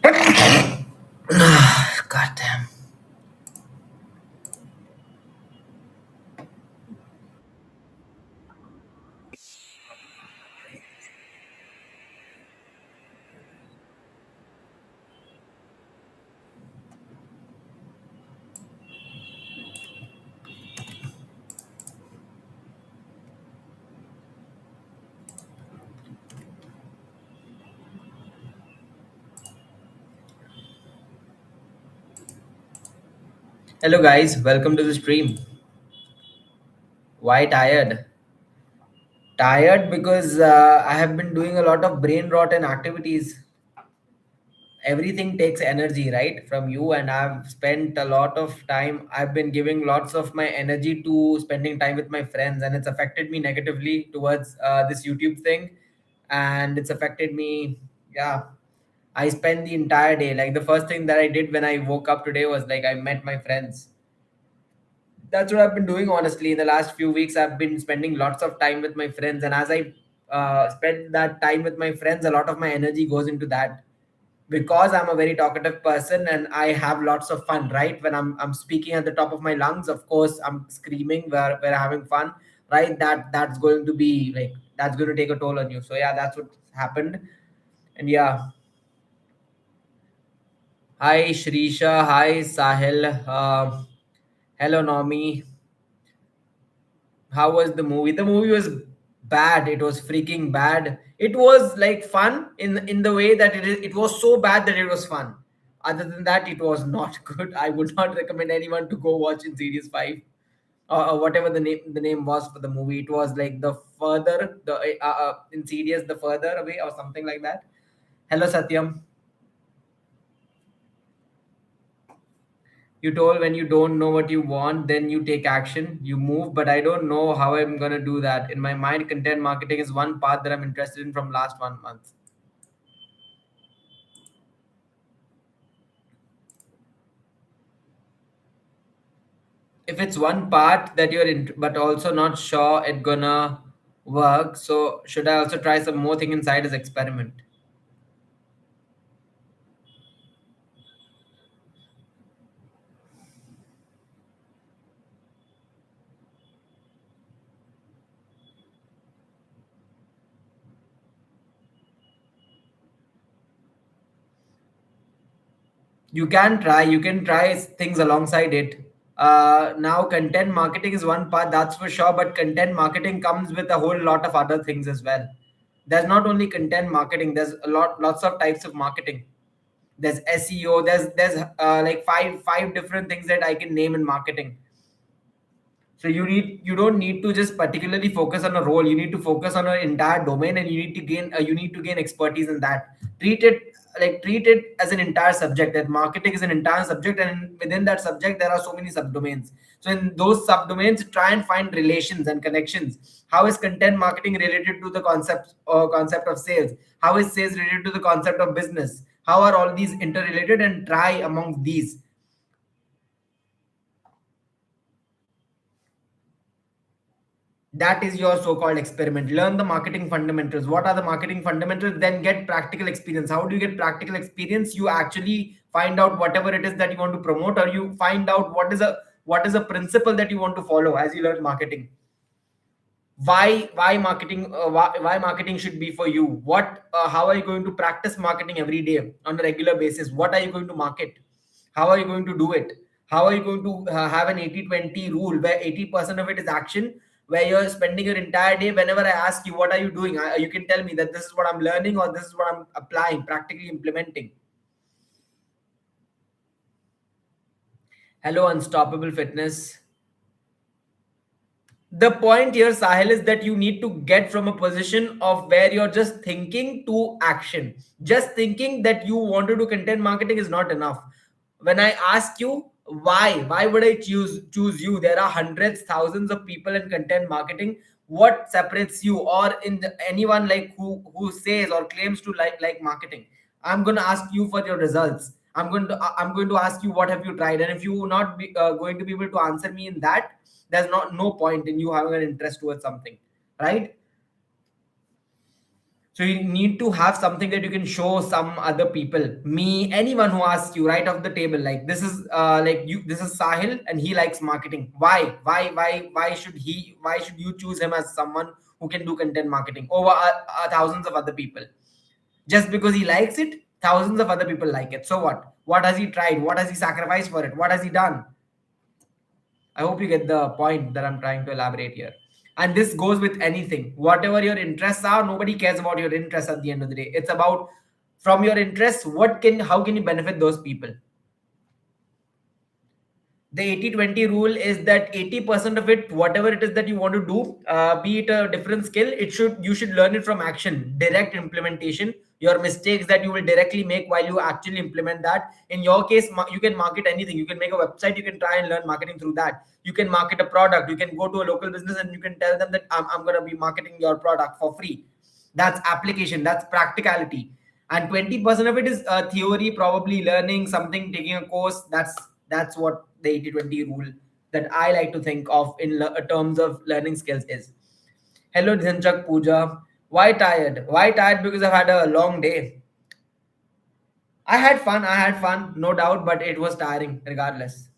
God damn. Hello, guys. Welcome to the stream. Why tired? Tired because I have been doing a lot of brain rot and activities. Everything takes energy, right, from you, and I've spent a lot of time. I've been giving lots of my energy to spending time with my friends, and it's affected me negatively towards this YouTube thing, and it's affected me. Yeah, I spent the entire day. Like the first thing that I did when I woke up today was like I met my friends. That's what I've been doing honestly. In the last few weeks, I've been spending lots of time with my friends, and as I spend that time with my friends, a lot of my energy goes into that because I'm a very talkative person and I have lots of fun. Right when I'm speaking at the top of my lungs, of course I'm screaming. We're having fun, right? That's going to be like that's going to take a toll on you. So yeah, that's what happened, and yeah. Hi Shrisha, hi Sahil, hello Nomi. How was the movie? The movie was bad. It was freaking bad. It was like fun in the way that it was so bad that it was fun. Other than that, it was not good. I would not recommend anyone to go watch in Series 5 or whatever the name was for the movie. It was like the further the Insidious, the further away or something like that. Hello Satyam. You told when you don't know what you want, then you take action, you move, but I don't know how I'm gonna do that. In my mind, content marketing is one path that I'm interested in from last 1 month. If it's one part that you're in, but also not sure it gonna work, so should I also try some more thing inside as experiment? You can try things alongside it. Now content marketing is one part, that's for sure, but content marketing comes with a whole lot of other things as well. There's not only content marketing, there's lots of types of marketing. There's SEO, there's like five different things that I can name in marketing. So you don't need to just particularly focus on a role. You need to focus on an entire domain, and you need to gain expertise in that. Treat it as an entire subject. That marketing is an entire subject, and within that subject there are so many subdomains. So in those subdomains, try and find relations and connections. How is content marketing related to the concept of sales? How is sales related to the concept of business? How are all these interrelated, and try among these. That is your so-called experiment. Learn the marketing fundamentals. What are the marketing fundamentals? Then get practical experience. How do you get practical experience? You actually find out whatever it is that you want to promote, or you find out what is a principle that you want to follow as you learn marketing. Why marketing should be for you. How are you going to practice marketing every day on a regular basis? What are you going to market? How are you going to do it? How are you going to have an 80-20 rule where 80% of it is action, where you're spending your entire day? Whenever I ask you what are you doing, you can tell me that this is what I'm learning, or this is what I'm applying, practically implementing. Hello Unstoppable Fitness. The point here, Sahil, is that you need to get from a position of where you're just thinking to action. Just thinking that you want to do content marketing is not enough. When I ask you why would I choose you? There are hundreds, thousands of people in content marketing. What separates you, or anyone like who says or claims to like marketing? I'm going to ask you for your results. I'm going to ask you what have you tried, and if you not going to be able to answer me in that, there's not no point in you having an interest towards something, right? So you need to have something that you can show some other people, me, anyone who asks you right off the table, like this is like you, this is Sahil and he likes marketing. Why should he? Why should you choose him as someone who can do content marketing over thousands of other people? Just because he likes it, thousands of other people like it. So what? What has he tried? What has he sacrificed for it? What has he done? I hope you get the point that I'm trying to elaborate here. And this goes with anything. Whatever your interests are, nobody cares about your interests at the end of the day. It's about from your interests, how can you benefit those people? The 80-20 rule is that 80% of it, whatever it is that you want to do, be it a different skill, you should learn it from action, direct implementation. Your mistakes that you will directly make while you actually implement that. In your case, you can market anything. You can make a website, you can try and learn marketing through that. You can market a product, you can go to a local business and you can tell them that I'm going to be marketing your product for free. That's application, that's practicality. And 20% of it is theory, probably learning something, taking a course. That's what the 80-20 rule that I like to think of in terms of learning skills is. Hello Dhanchak Pooja. Why tired? Because I've had a long day. I had fun, no doubt, but it was tiring regardless.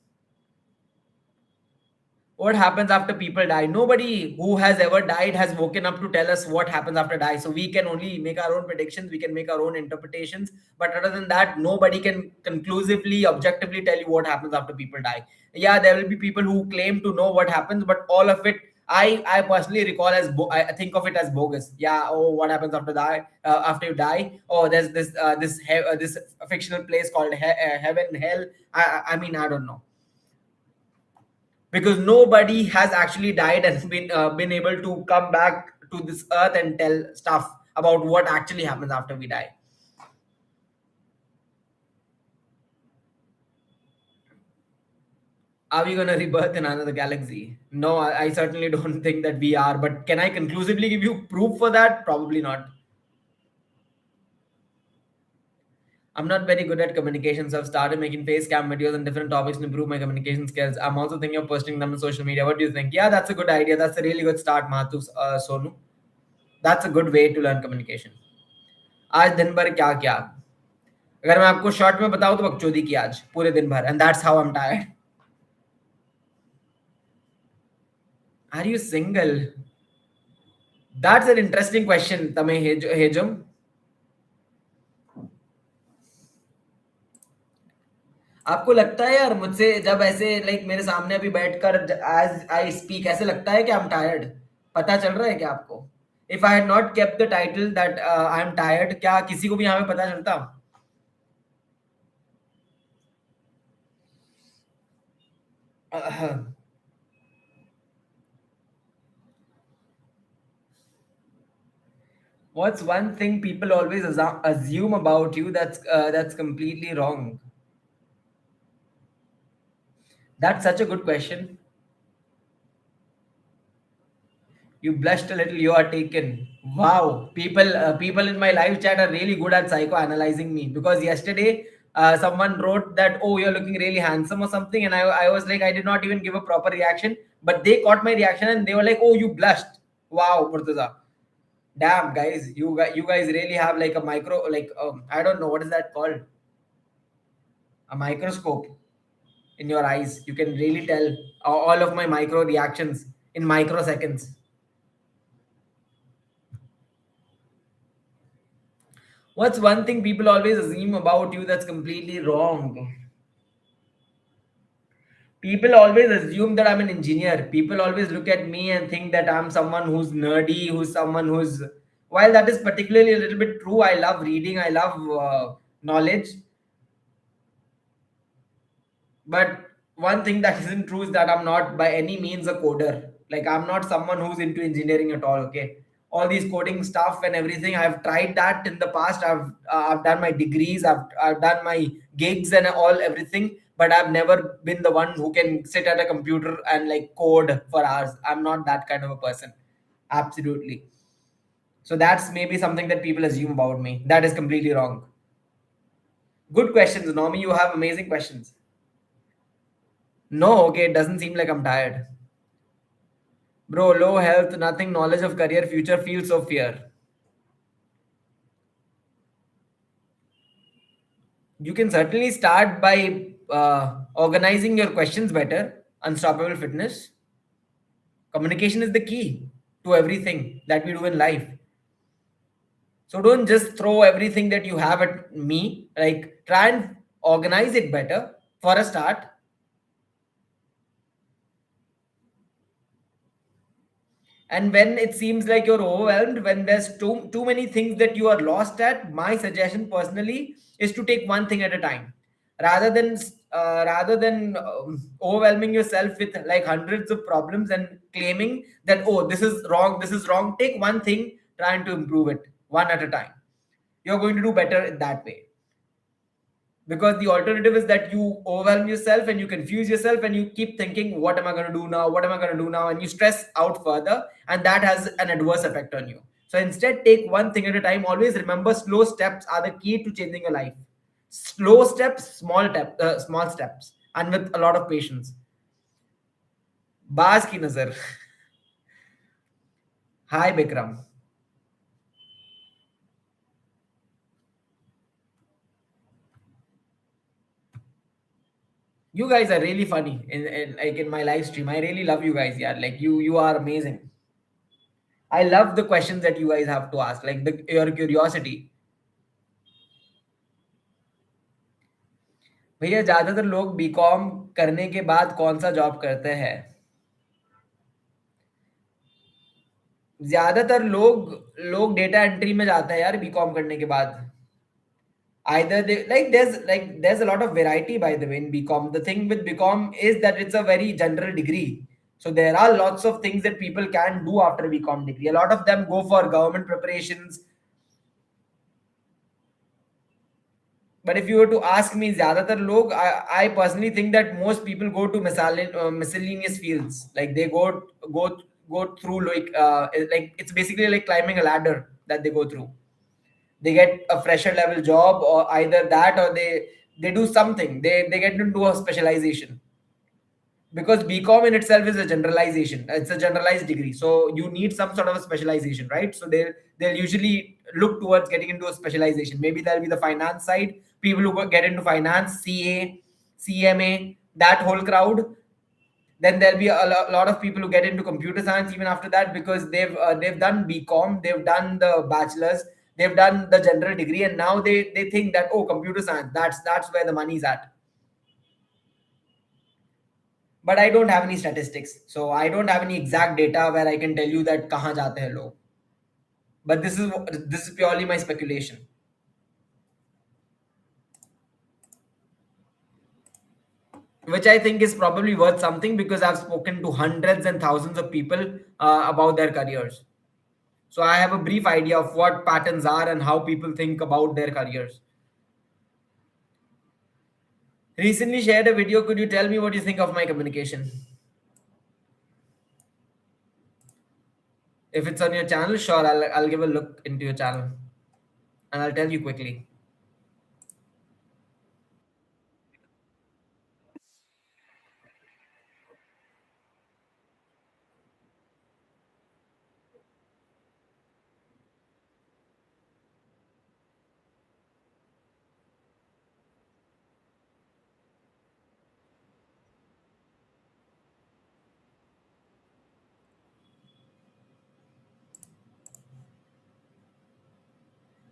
What happens after people die? Nobody who has ever died has woken up to tell us what happens after die. So we can only make our own predictions, we can make our own interpretations, but other than that, nobody can conclusively, objectively tell you what happens after people die. Yeah, there will be people who claim to know what happens, but all of it, I personally recall as I think of it as bogus. Yeah, oh, what happens after you die? Oh, there's this fictional place called heaven, hell. I mean, I don't know, because nobody has actually died and been able to come back to this earth and tell stuff about what actually happens after we die. Are we going to rebirth in another galaxy? No, I certainly don't think that we are, but can I conclusively give you proof for that? Probably not. I'm not very good at communication, so I've started making face cam videos on different topics to improve my communication skills. I'm also thinking of posting them on social media. What do you think? Yeah, that's a good idea. That's a really good start, Mathu, Sonu. That's a good way to learn communication. आज दिन भर क्या क्या? अगर मैं आपको short में बताऊं तो बकचोदी की आज पूरे दिन भर, and that's how I'm tired. Are you single? That's an interesting question, Tame Hejum. आपको लगता है यार मुझसे जब ऐसे लाइक मेरे सामने अभी बैठकर एज आई स्पीक ऐसे लगता है कि आई एम टायर्ड? पता चल रहा है क्या आपको? If I had not kept the title that I am tired, क्या किसी को भी यहाँ पे पता चलता? What's one thing people always assume about you that's completely wrong? That's such a good question. You blushed a little. You are taken. Wow, people in my live chat are really good at psychoanalyzing me, because yesterday someone wrote that, oh, you're looking really handsome or something, and I was like, I did not even give a proper reaction, but they caught my reaction and they were like, oh, you blushed. Wow, Murtaza. Damn, guys, you guys really have like a micro, like I don't know what is that called, a microscope in your eyes. You can really tell all of my micro reactions in microseconds. What's one thing people always assume about you that's completely wrong? People always assume that I'm an engineer. People always look at me and think that I'm someone who's nerdy, who's someone who's. While that is particularly a little bit true, I love reading, I love knowledge. But one thing that isn't true is that I'm not by any means a coder. Like, I'm not someone who's into engineering at all. Okay, all these coding stuff and everything, I've tried that in the past. I've done my degrees, I've done my gigs and all everything, but I've never been the one who can sit at a computer and like code for hours. I'm not that kind of a person. Absolutely. So that's maybe something that people assume about me. That is completely wrong. Good questions, Nomi. You have amazing questions. No, okay, it doesn't seem like I'm tired. Bro, low health, nothing knowledge of career, future, feels so fear. You can certainly start by organizing your questions better. Unstoppable fitness. Communication is the key to everything that we do in life. So don't just throw everything that you have at me. Like, try and organize it better for a start. And when it seems like you're overwhelmed, when there's too many things that you are lost at, my suggestion personally is to take one thing at a time, rather than overwhelming yourself with like hundreds of problems and claiming that, oh, this is wrong, this is wrong. Take one thing, trying to improve it one at a time. You're going to do better that way, because the alternative is that you overwhelm yourself and you confuse yourself and you keep thinking, what am I going to do now, what am I going to do now, and you stress out further, and that has an adverse effect on you. So instead, take one thing at a time. Always remember, slow steps are the key to changing your life. Slow steps, small steps, and with a lot of patience. बाज की नजर. Hi Bikram. You guys are really funny in like in my live stream. I really love you guys. Yeah, like you are amazing. I love the questions that you guys have to ask, like your curiosity. भैया ज्यादातर लोग BCom करने के बाद कौन सा job करते हैं? ज्यादातर लोग डेटा एंट्री में जाते हैं यार बीकॉम करने के बाद. Either they there's a lot of variety, by the way, in BCom. The thing with BCom is that it's a very general degree. So there are lots of things that people can do after BCom degree. A lot of them go for government preparations. But if you were to ask me, zyadatar log, I personally think that most people go to miscellaneous fields. Like they go go through like it's basically like climbing a ladder that they go through. They get a fresher level job, or either that, or they do something. They get into a specialization, because BCom in itself is a generalization. It's a generalized degree, so you need some sort of a specialization, right? So they'll usually look towards getting into a specialization. Maybe that'll be the finance side. People who get into finance, CA, CMA, that whole crowd. Then there'll be a lot of people who get into computer science even after that, because they've done BCom, they've done the bachelor's, they've done the general degree, and now they think that, oh, computer science, that's where the money's at. But I don't have any statistics, so I don't have any exact data where I can tell you that kahan jate hain log. But this is purely my speculation, which I think is probably worth something, because I've spoken to hundreds and thousands of people about their careers. So I have a brief idea of what patterns are and how people think about their careers. Recently shared a video. Could you tell me what you think of my communication? If it's on your channel, sure, I'll give a look into your channel and I'll tell you quickly.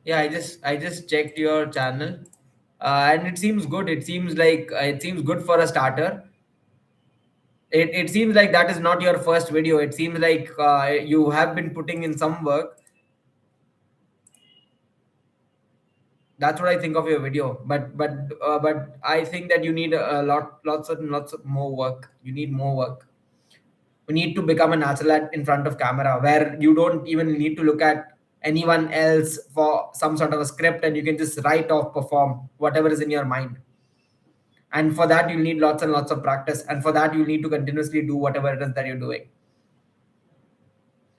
Yeah, I just checked your channel, and it seems good. It seems good for a starter. It seems like that is not your first video. It seems like you have been putting in some work. That's what I think of your video. But I think that you need lots of more work. You need more work. You need to become a natural in front of camera, where you don't even need to look at anyone else for some sort of a script, and you can just write off, perform whatever is in your mind. And for that, you'll need lots and lots of practice, and for that, you'll need to continuously do whatever it is that you're doing.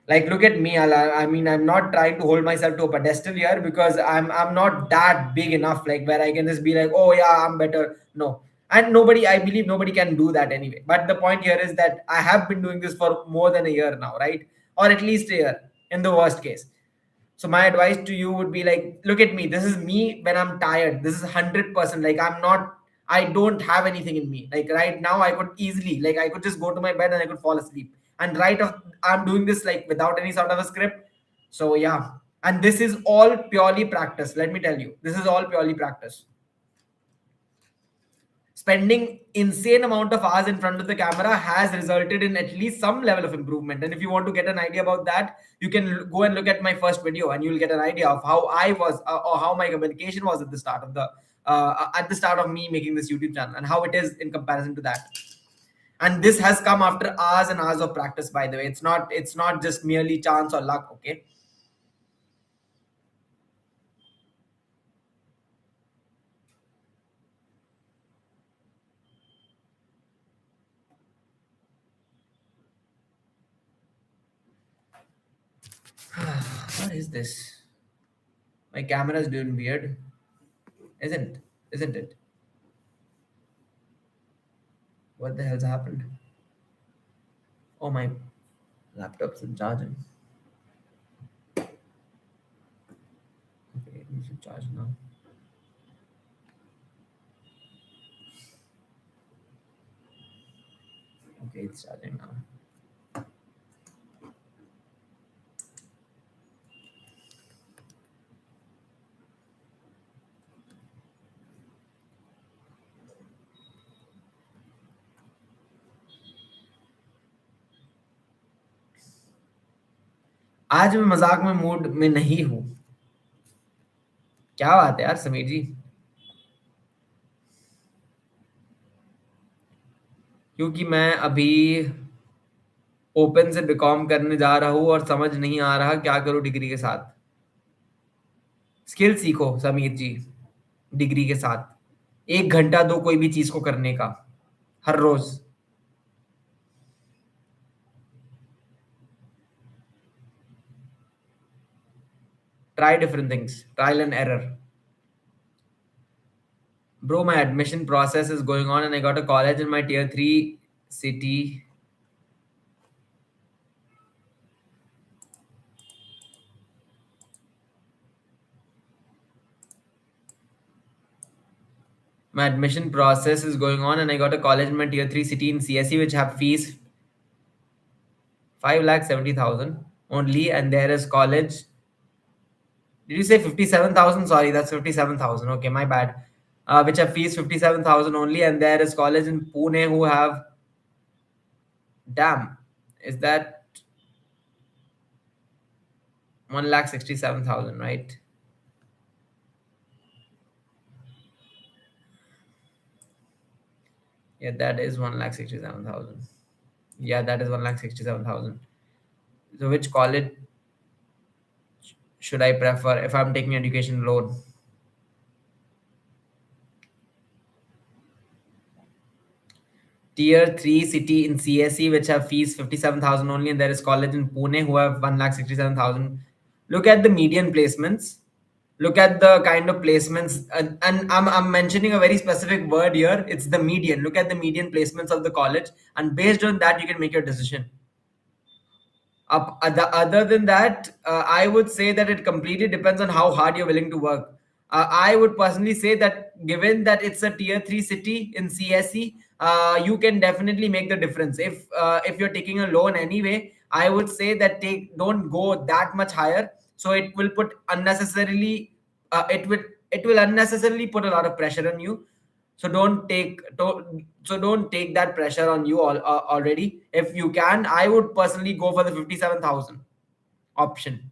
Like, look at me. I mean, I'm not trying to hold myself to a pedestal here, because I'm not that big enough, like, where I can just be like, oh yeah, I'm better. No. And nobody, I believe nobody can do that anyway. But the point here is that I have been doing this for more than a year now, right? Or at least a year in the worst case. So my advice to you would be like, look at me. This is me when I'm tired. This is 100%. Like I'm not. I don't have anything in me. Like right now, I could easily, like I could just go to my bed and I could fall asleep. And right of, I'm doing this like without any sort of a script. So yeah, and this is all purely practice. Let me tell you, this is all purely practice. Spending insane amount of hours in front of the camera has resulted in at least some level of improvement. And if you want to get an idea about that, you can go and look at my first video and you'll get an idea of how I was, or how my communication was at the start of me making this YouTube channel, and how it is in comparison to that. And this has come after hours and hours of practice, by the way. It's not just merely chance or luck. Okay. What is this? My camera is doing weird, isn't it? What the hell's happened? Oh, my laptop's in charging. Okay, we should charge now. Okay, it's charging now. आज मैं मजाक में mood में नहीं हूँ. क्या बात है यार समीर जी. क्योंकि मैं अभी ओपन से बीकॉम करने जा रहा हूँ और समझ नहीं आ रहा क्या करूँ डिग्री के साथ. स्किल सीखो समीर जी, डिग्री के साथ. 1 घंटा दो कोई भी चीज को करने का, हर रोज. Try different things, trial and error. Bro, my admission process is going on and I got a college in my tier 3 city. My admission process is going on and I got a college in my tier 3 city in CSE which have fees 5,70,000 only, and there is college. Did you say 57,000? Sorry, that's 57,000. Okay, my bad. Which have fees 57,000 only, and there is college in Pune who have. Damn, is that 1,67,000, right? Yeah, that is 1,67,000. Yeah, that is 1,67,000. So, which college should I prefer if I'm taking education loan? Tier 3 city in CSE, which have fees 57,000 only, and there is college in Pune who have 1,67,000. Look at the median placements. Look at the kind of placements, and I'm mentioning a very specific word here. It's the median. Look at the median placements of the college, and based on that, you can make your decision. Other than that, I would say that it completely depends on how hard you're willing to work. I would personally say that given that it's a tier 3 city in CSE, you can definitely make the difference. If you're taking a loan anyway, I would say that don't go that much higher. So it will put unnecessarily it will unnecessarily put a lot of pressure on you. So don't take that pressure on you already. If you can, I would personally go for the 57,000 option.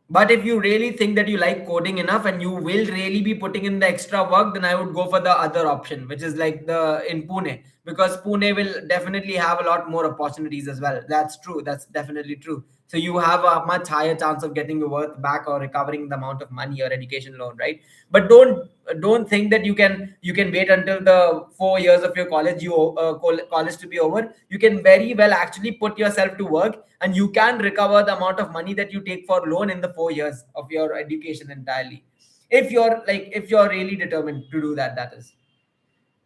But if you really think that you like coding enough and you will really be putting in the extra work, then I would go for the other option, which is like the in Pune, because Pune will definitely have a lot more opportunities as well. That's true. That's definitely true. So you have a much higher chance of getting your worth back or recovering the amount of money or education loan, right? But don't think that you can wait until the 4 years of your college to be over. You can very well actually put yourself to work, and you can recover the amount of money that you take for loan in the 4 years of your education entirely, if you're really determined to do that, that is.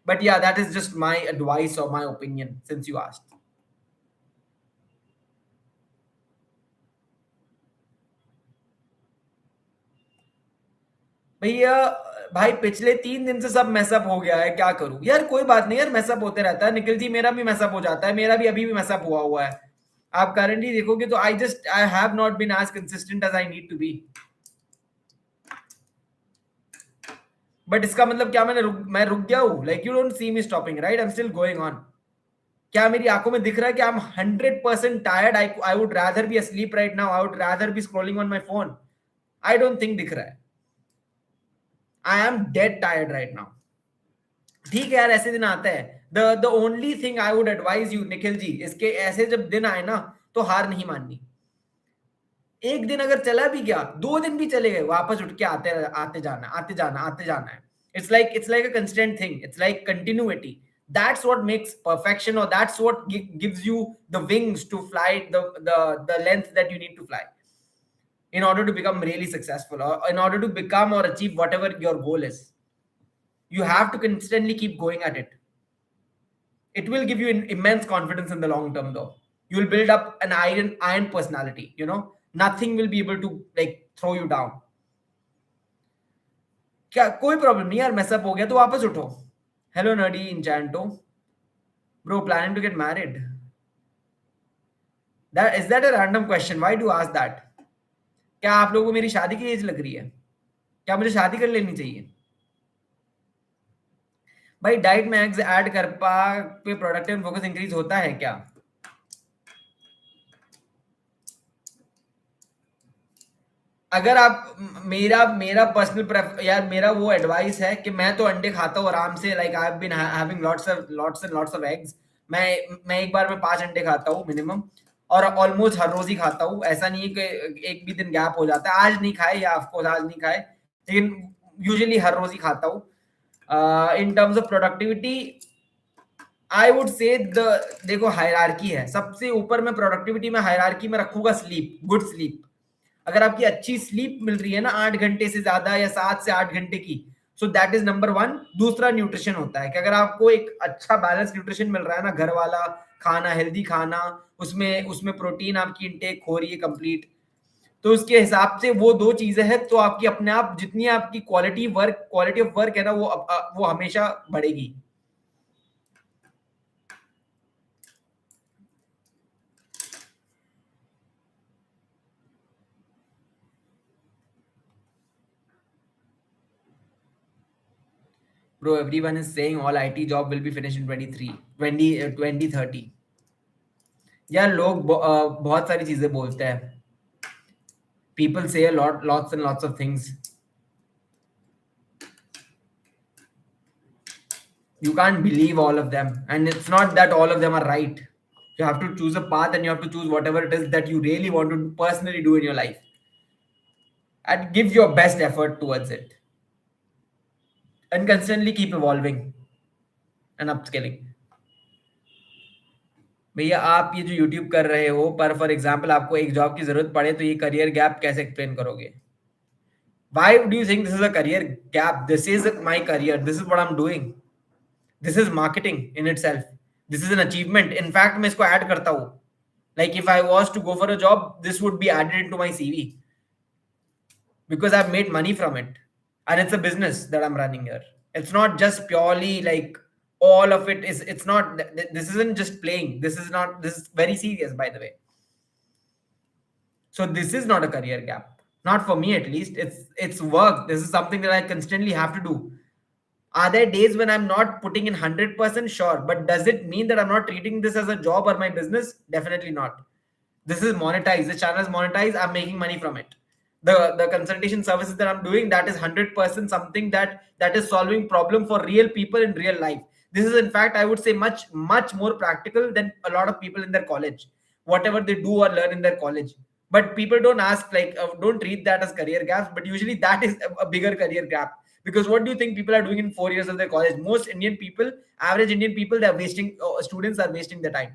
But yeah, that is just my advice or my opinion since you asked. भैया भाई पिछले 3 दिन से सब mess up हो गया है, क्या करूं यार? कोई बात नहीं यार, मैसअप होते रहता है निखिल जी, मेरा भी मैसअप हो जाता है, मेरा भी अभी भी मैसअप हुआ हुआ है। आप करंटली देखोगे तो I have not been as consistent as I need to be. But इसका मतलब क्या मैं रुक गया हूं? Like you don't see me stopping, right? I am still going on. क्या मेरी आंखों में दिख रहा है कि I am 100% tired? I would rather be asleep right now, I would rather be scrolling on my phone. I don't think दिख रहा है। I am dead tired right now. ठीक है यार, ऐसे दिन आते हैं। The only thing I would advise you Nikhil ji, इसके ऐसे जब दिन आए ना, तो हार नहीं माननी। एक दिन अगर चला भी गया, 2 दिन भी चले गए, वापस उठ के आते जाना, आते जाना, आते जाना है। It's like a constant thing. It's like continuity. That's what makes perfection, or that's what gives you the wings to fly the length that you need to fly in order to become really successful, or in order to become or achieve whatever your goal is. You have to constantly keep going at it. It will give you immense confidence in the long term, though. You will build up an iron personality. Nothing will be able to like throw you down. क्या कोई problem नहीं यार, mess up हो गया तो वापस उठो। Hello नडी इंचैंटो, bro planning to get married? That a random question, why do ask that? क्या आप लोगों को मेरी शादी की एज लग रही है? क्या मुझे शादी कर लेनी चाहिए? भाई डाइट में एग्स ऐड कर पा पे प्रोडक्टिव एंड फोकस इंक्रीज होता है क्या? अगर आप मेरा मेरा पर्सनल यार, मेरा वो एडवाइस है कि मैं तो अंडे खाता हूँ आराम से, like I have been having lots of eggs. मैं एक बार में 5 अंडे खाता हूँ मिनिमम, और ऑलमोस्ट हर रोज ही खाता हूँ। ऐसा नहीं है कि एक भी दिन गैप हो जाता है, आज नहीं खाए या ऑफकोर्स आज नहीं खाए, लेकिन यूजुअली हर रोज ही खाता हूँ। In terms of productivity, I would से देखो हायरार्की है, सबसे ऊपर में प्रोडक्टिविटी में हायरार्की में रखूंगा स्लीप, गुड स्लीप। अगर आपकी अच्छी स्लीप मिल रही है ना 8 घंटे से ज्यादा या 7 से 8 घंटे की, so that is number one. दूसरा न्यूट्रिशन होता है कि अगर आपको एक अच्छा बैलेंस न्यूट्रिशन मिल रहा है ना, घर वाला खाना, हेल्दी खाना, उसमें उसमें प्रोटीन आपकी इंटेक हो रही है कंप्लीट, तो उसके हिसाब से वो दो चीजें हैं, तो आपकी अपने आप जितनी आपकी क्वालिटी ऑफ वर्क है ना, वो हमेशा बढ़ेगी। Bro, everyone is saying all IT job will be finished in 2030. यार लोग बहुत सारी चीजें बोलते हैं। People say lots and lots of things. You can't believe all of them, and it's not that all of them are right. You have to choose a path, and you have to choose whatever it is that you really want to personally do in your life, and give your best effort towards it, and constantly keep evolving and upskilling. भैया आप ये जो YouTube कर रहे हो, पर for example आपको एक जॉब की जरूरत पड़े तो ये करियर गैप कैसे एक्सप्लेन करोगे? Why do you think this is a career gap? This is my career, this is what I'm doing. This is marketing in itself. This is an achievement. In fact, मैं इसको add करता हूँ। Like if I was to go for a job, this would be added into my CV because I've made money from it, and it's a business that I'm running here. It's not just purely like all of it is. It's not. This isn't just playing. This is not. This is very serious, by the way. So this is not a career gap. Not for me, at least. It's work. This is something that I constantly have to do. Are there days when I'm not putting in 100%? Sure. But does it mean that I'm not treating this as a job or my business? Definitely not. This is monetized. The channel is monetized. I'm making money from it. The consultation services that I'm doing, that is 100% something that is solving problem for real people in real life. This is in fact, I would say, much more practical than a lot of people in their college, whatever they do or learn in their college. But people don't ask, like, don't treat that as career gaps, but usually that is a bigger career gap. Because what do you think people are doing in 4 years of their college? Most Indian people, average Indian people, they're wasting, students are wasting their time.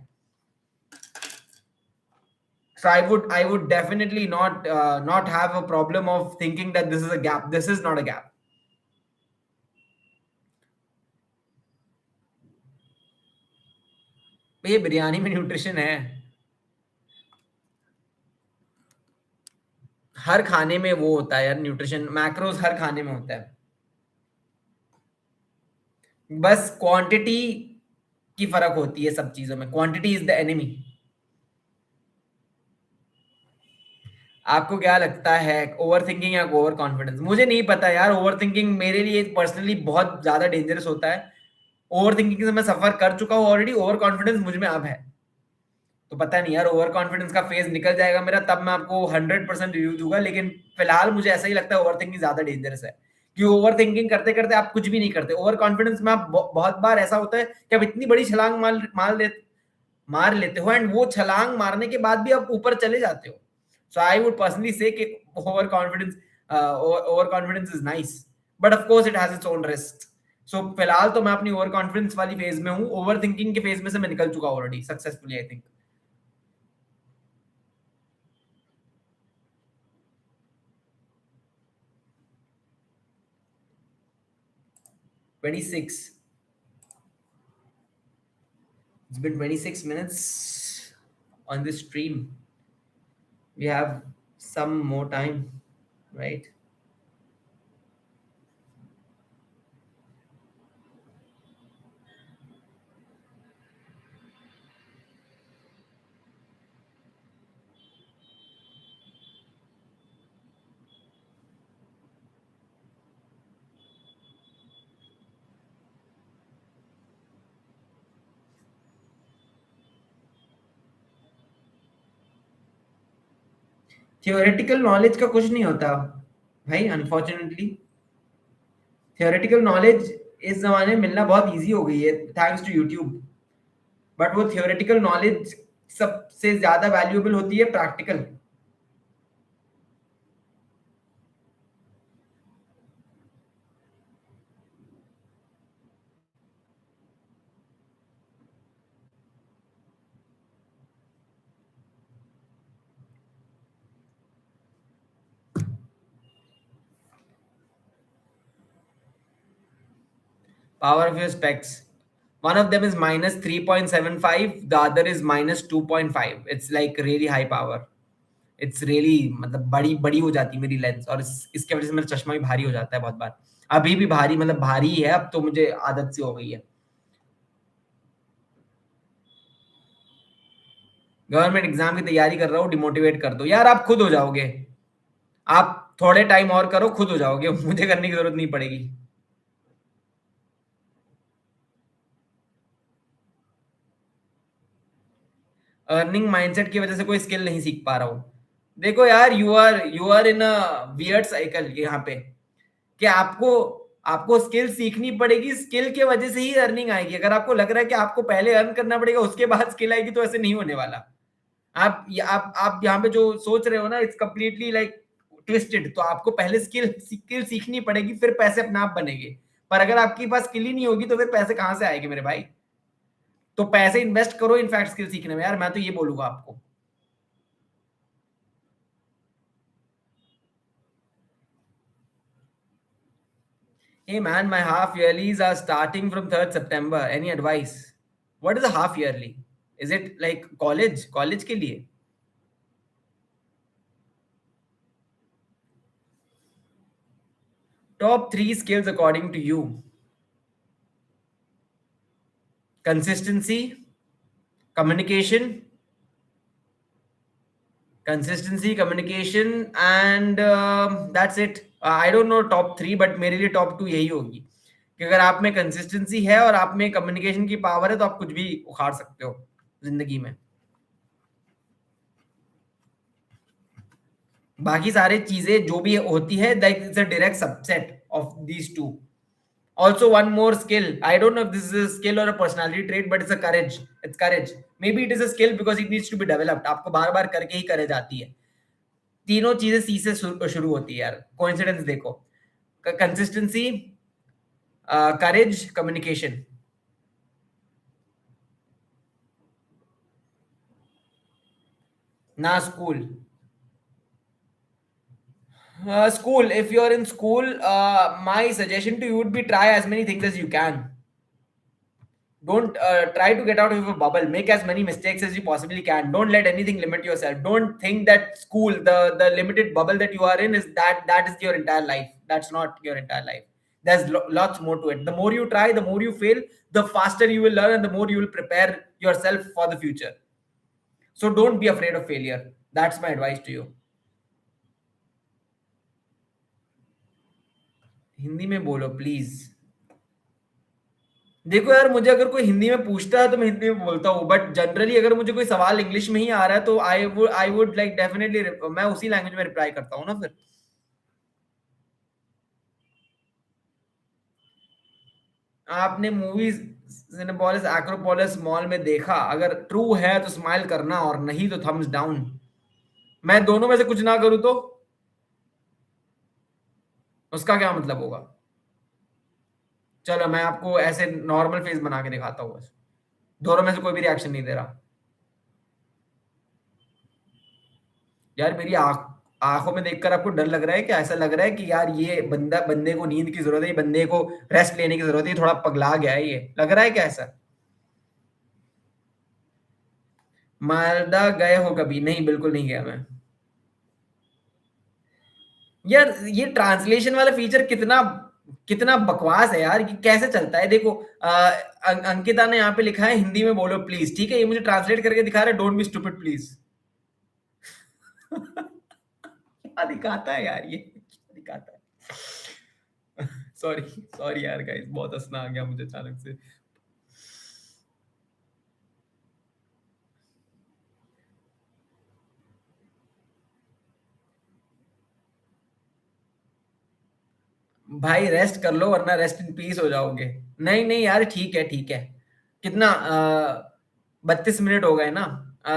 So I would definitely not have a problem of thinking that this is a gap. This is not a gap. ये बिरयानी में nutrition है। हर खाने में वो होता है यार, nutrition macros हर खाने में होता है। बस क्वांटिटी की फर्क होती है सब चीजों में, क्वांटिटी इज द एनिमी। आपको क्या लगता है, ओवर थिंकिंग या ओवर कॉन्फिडेंस? मुझे नहीं पता यार, ओवर थिंकिंग मेरे लिए पर्सनली बहुत ज्यादा डेंजरस होता है। ओवर थिंकिंग से मैं सफर कर चुका हूँ ऑलरेडी, ओवर कॉन्फिडेंस मुझ में अब है। तो पता नहीं यार, ओवर कॉन्फिडेंस का फेज निकल जाएगा मेरा तब मैं आपको 100% रिव्यू दूंगा, लेकिन फिलहाल मुझे ऐसा ही लगता है ओवर थिंकिंग ज्यादा डेंजरस है। कि ओवर थिंकिंग करते करते आप कुछ भी नहीं करते, ओवर कॉन्फिडेंस में आप बहुत बार ऐसा होता है कि आप इतनी बड़ी छलांग मार लेते हो, एंड वो छलांग मारने के बाद भी आप ऊपर चले जाते हो। सो आई वुड पर्सनली से कि over confidence is nice, but of course it has its own risk. So फिलहाल तो मैं अपनी ओवर कॉन्फिडेंस वाली फेज में हूँ, ओवर थिंकिंग के फेज में से मैं निकल चुका already successfully I think. 26. It's been 26 minutes on this stream. We have some more time, right? Theoretical knowledge का कुछ नहीं होता भाई, अनफॉर्चुनेटली। थियोरेटिकल नॉलेज इस जमाने में मिलना बहुत इजी हो गई है थैंक्स टू यूट्यूब। बट वो थियोरेटिकल नॉलेज सबसे ज्यादा वैल्यूएबल होती है practical. Power of your specs. One of them is minus 3.75, the other is minus 2.5. It's like really high power. It's really मतलब बड़ी बड़ी हो जाती है मेरी लेंस, और इसके वजह से मेरा चश्मा भी भारी हो जाता है बहुत बार। अभी भी भारी, मतलब भारी ही है, अब तो मुझे आदत सी हो गई है। गवर्नमेंट एग्जाम की तैयारी कर रहा हूँ, डिमोटिवेट कर दो यार, आप खुद हो जाओगे। आप थोड़े टाइम और करो, खुद हो जाओगे, मुझे करने की जरूरत नहीं पड़ेगी। अर्निंग माइंडसेट की वजह से कोई स्किल नहीं सीख पा रहा हूँ। देखो यार, you are in a weird cycle यहाँ पे, कि आपको आपको स्किल सीखनी पड़ेगी, स्किल के वजह से ही अर्निंग आएगी। अगर आपको लग रहा है कि आपको पहले अर्न करना पड़ेगा उसके बाद स्किल आएगी, तो ऐसे नहीं होने वाला। आप यहाँ पे जो सोच रहे हो ना, इट्स कंप्लीटली लाइक ट्विस्टेड। तो आपको पहले स्किल सीखनी पड़ेगी, फिर पैसे अपने आप बनेंगे। पर अगर आपके पास स्किल ही नहीं होगी तो फिर पैसे कहाँ से आएंगे मेरे भाई? तो पैसे इन्वेस्ट करो इनफैक्ट स्किल सीखने में यार, मैं तो ये बोलूंगा आपको। Hey man, my half yearlies are starting from 3rd September. Any advice? What is a half yearly? Is it like college? College के लिए? Top three skills according to you. Consistency, communication, and that's it. I don't know top three, but मेरे लिए top two यही होगी कि अगर आप में कंसिस्टेंसी है और आप में कम्युनिकेशन की पावर है तो आप कुछ भी उखाड़ सकते हो जिंदगी में। बाकी सारी चीजें जो भी होती है, that is a direct subset of these two. Also, one more skill. I don't know if this is a skill or a personality trait, but it's a courage. It's courage. Maybe it is a skill because it needs to be developed. आपको बार बार करके ही courage आती है। तीनों चीजें सी से शुरू होती है यार, कोइंसिडेंस देखो। कंसिस्टेंसी, करेज, कम्युनिकेशन। ना school. School, if you're in school, my suggestion to you would be try as many things as you can. Don't try to get out of a bubble. Make as many mistakes as you possibly can. Don't let anything limit yourself. Don't think that school, the limited bubble that you are in, is that is your entire life. That's not your entire life. There's lots more to it. The more you try, the more you fail, the faster you will learn, and the more you will prepare yourself for the future. So don't be afraid of failure. That's my advice to you. Hindi में बोलो please. देखो यार, मुझे अगर कोई हिंदी में पूछता है तो मैं हिंदी में बोलता हूँ, बट जनरली अगर मुझे कोई सवाल इंग्लिश में ही आ रहा है तो आई वुड लाइक डेफिनेटली मैं उसी लैंग्वेज में रिप्लाई करता हूँ ना फिर. आपने मूवीज सिनेपोलिस एक्रोपोलिस मॉल में देखा? अगर ट्रू है तो स्माइल करना, और नहीं तो थम्स डाउन. मैं दोनों में से कुछ ना करूँ तो उसका क्या मतलब होगा? चलो मैं आपको ऐसे नॉर्मल फेस बना के दिखाता हूँ बस. दोनों में से कोई भी रिएक्शन नहीं दे रहा. यार मेरी आंखों में देखकर आपको डर लग रहा है क्या? ऐसा लग रहा है कि यार ये बंदे को नींद की जरूरत है, ये बंदे को रेस्ट लेने की जरूरत है, ये थोड़ा पगला गया है, ये लग रहा है क्या ऐसा? मालदा गए हो कभी? नहीं, बिल्कुल नहीं गया मैं. यार ये ट्रांसलेशन वाला फीचर कितना कितना बकवास है यार. ये कैसे चलता है? देखो अंकिता ने यहाँ पे लिखा है हिंदी में बोलो प्लीज. ठीक है, ये मुझे ट्रांसलेट करके दिखा रहा है डोंट बी स्टूपिड प्लीज. क्या दिखाता है यार ये, क्या दिखाता है? सॉरी सॉरी यार गाइस, बहुत हंसना आ गया मुझे अचानक से. भाई रेस्ट कर लो वरना रेस्ट इन पीस हो जाओगे. नहीं नहीं यार, ठीक है ठीक है. कितना 32 मिनट हो गए ना.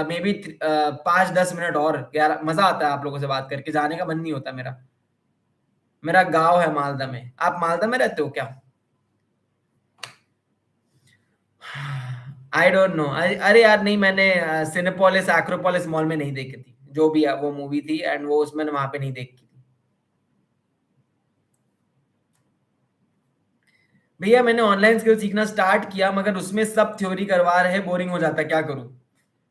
मे बी 5-10 मिनट और. यार मजा आता है आप लोगों से बात करके, जाने का मन नहीं होता मेरा. मेरा गांव है मालदा में. आप मालदा में रहते हो क्या? आई डोंट नो. अरे यार नहीं, मैंने सिनेपोलिस एक्रोपोलिस मॉल में नहीं देखी थी. जो भी वो मूवी थी एंड वो उसमें वहां पे नहीं देखी थी. भैया मैंने ऑनलाइन स्किल सीखना स्टार्ट किया, मगर उसमें सब थ्योरी करवा रहे हैं, बोरिंग हो जाता है, क्या करूं?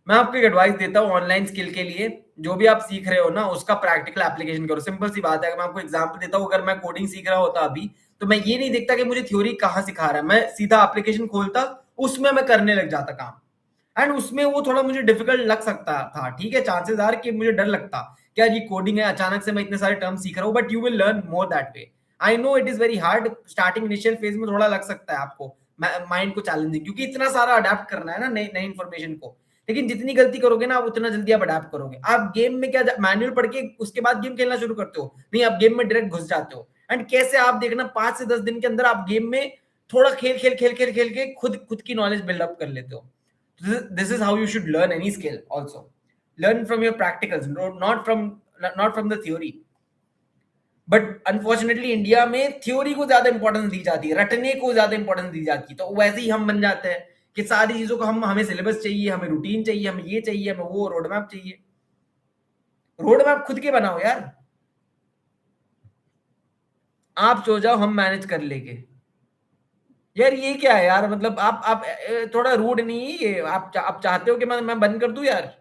मैं आपको एक एडवाइस देता हूँ ऑनलाइन स्किल के लिए. जो भी आप सीख रहे हो ना, उसका प्रैक्टिकल एप्लीकेशन करो. सिंपल सी बात है. अगर मैं आपको एग्जांपल देता हूँ, अगर मैं कोडिंग सीख रहा होता अभी, तो मैं ये नहीं देखता कि मुझे थ्योरी कहाँ सिखा रहा है. मैं सीधा एप्लीकेशन खोलता, उसमें मैं करने लग जाता काम. एंड उसमें वो थोड़ा मुझे डिफिकल्ट लग सकता था. ठीक है, चांसेस आर कि मुझे डर लगता कि यार ये कोडिंग है, अचानक से मैं इतने सारे टर्म सीख रहा हूँ, but you will learn more that way. I know it is very hard. Starting initial phase में थोड़ा लग सकता है आपको माइंड को चैलेंजिंग, क्योंकि इतना सारा अडेप्ट करना है ना नई नई इन्फॉर्मेशन को. लेकिन जितनी गलती करोगे ना, आप उतना जल्दी आप अडेप्ट करोगे. आप गेम में क्या मैनुअल पढ़ के उसके बाद गेम खेलना शुरू करते हो? नहीं, आप गेम में डायरेक्ट घुस जाते हो. एंड कैसे आप देखना 5 से 10 दिन के अंदर आप गेम में थोड़ा खेल खेल खेल खेल खेल के खुद खुद की नॉलेज बिल्डअप कर लेते हो. This is how you should learn any skill also. Learn from your practicals, not from the theory. But unfortunately India में थ्योरी को ज्यादा इंपॉर्टेंस दी जाती है, रटने को ज्यादा इंपॉर्टेंस दी जाती है. तो वैसे ही हम बन जाते हैं कि सारी चीजों को हमें सिलेबस चाहिए, हमें रूटीन चाहिए, हमें ये चाहिए, हमें वो रोड मैप चाहिए. रोड मैप खुद के बनाओ यार. आप सो जाओ, हम मैनेज कर लेंगे. यार ये क्या है यार? मतलब आप थोड़ा रूड नहीं है ये? आप चाहते हो कि मैं बंद कर दूं यार?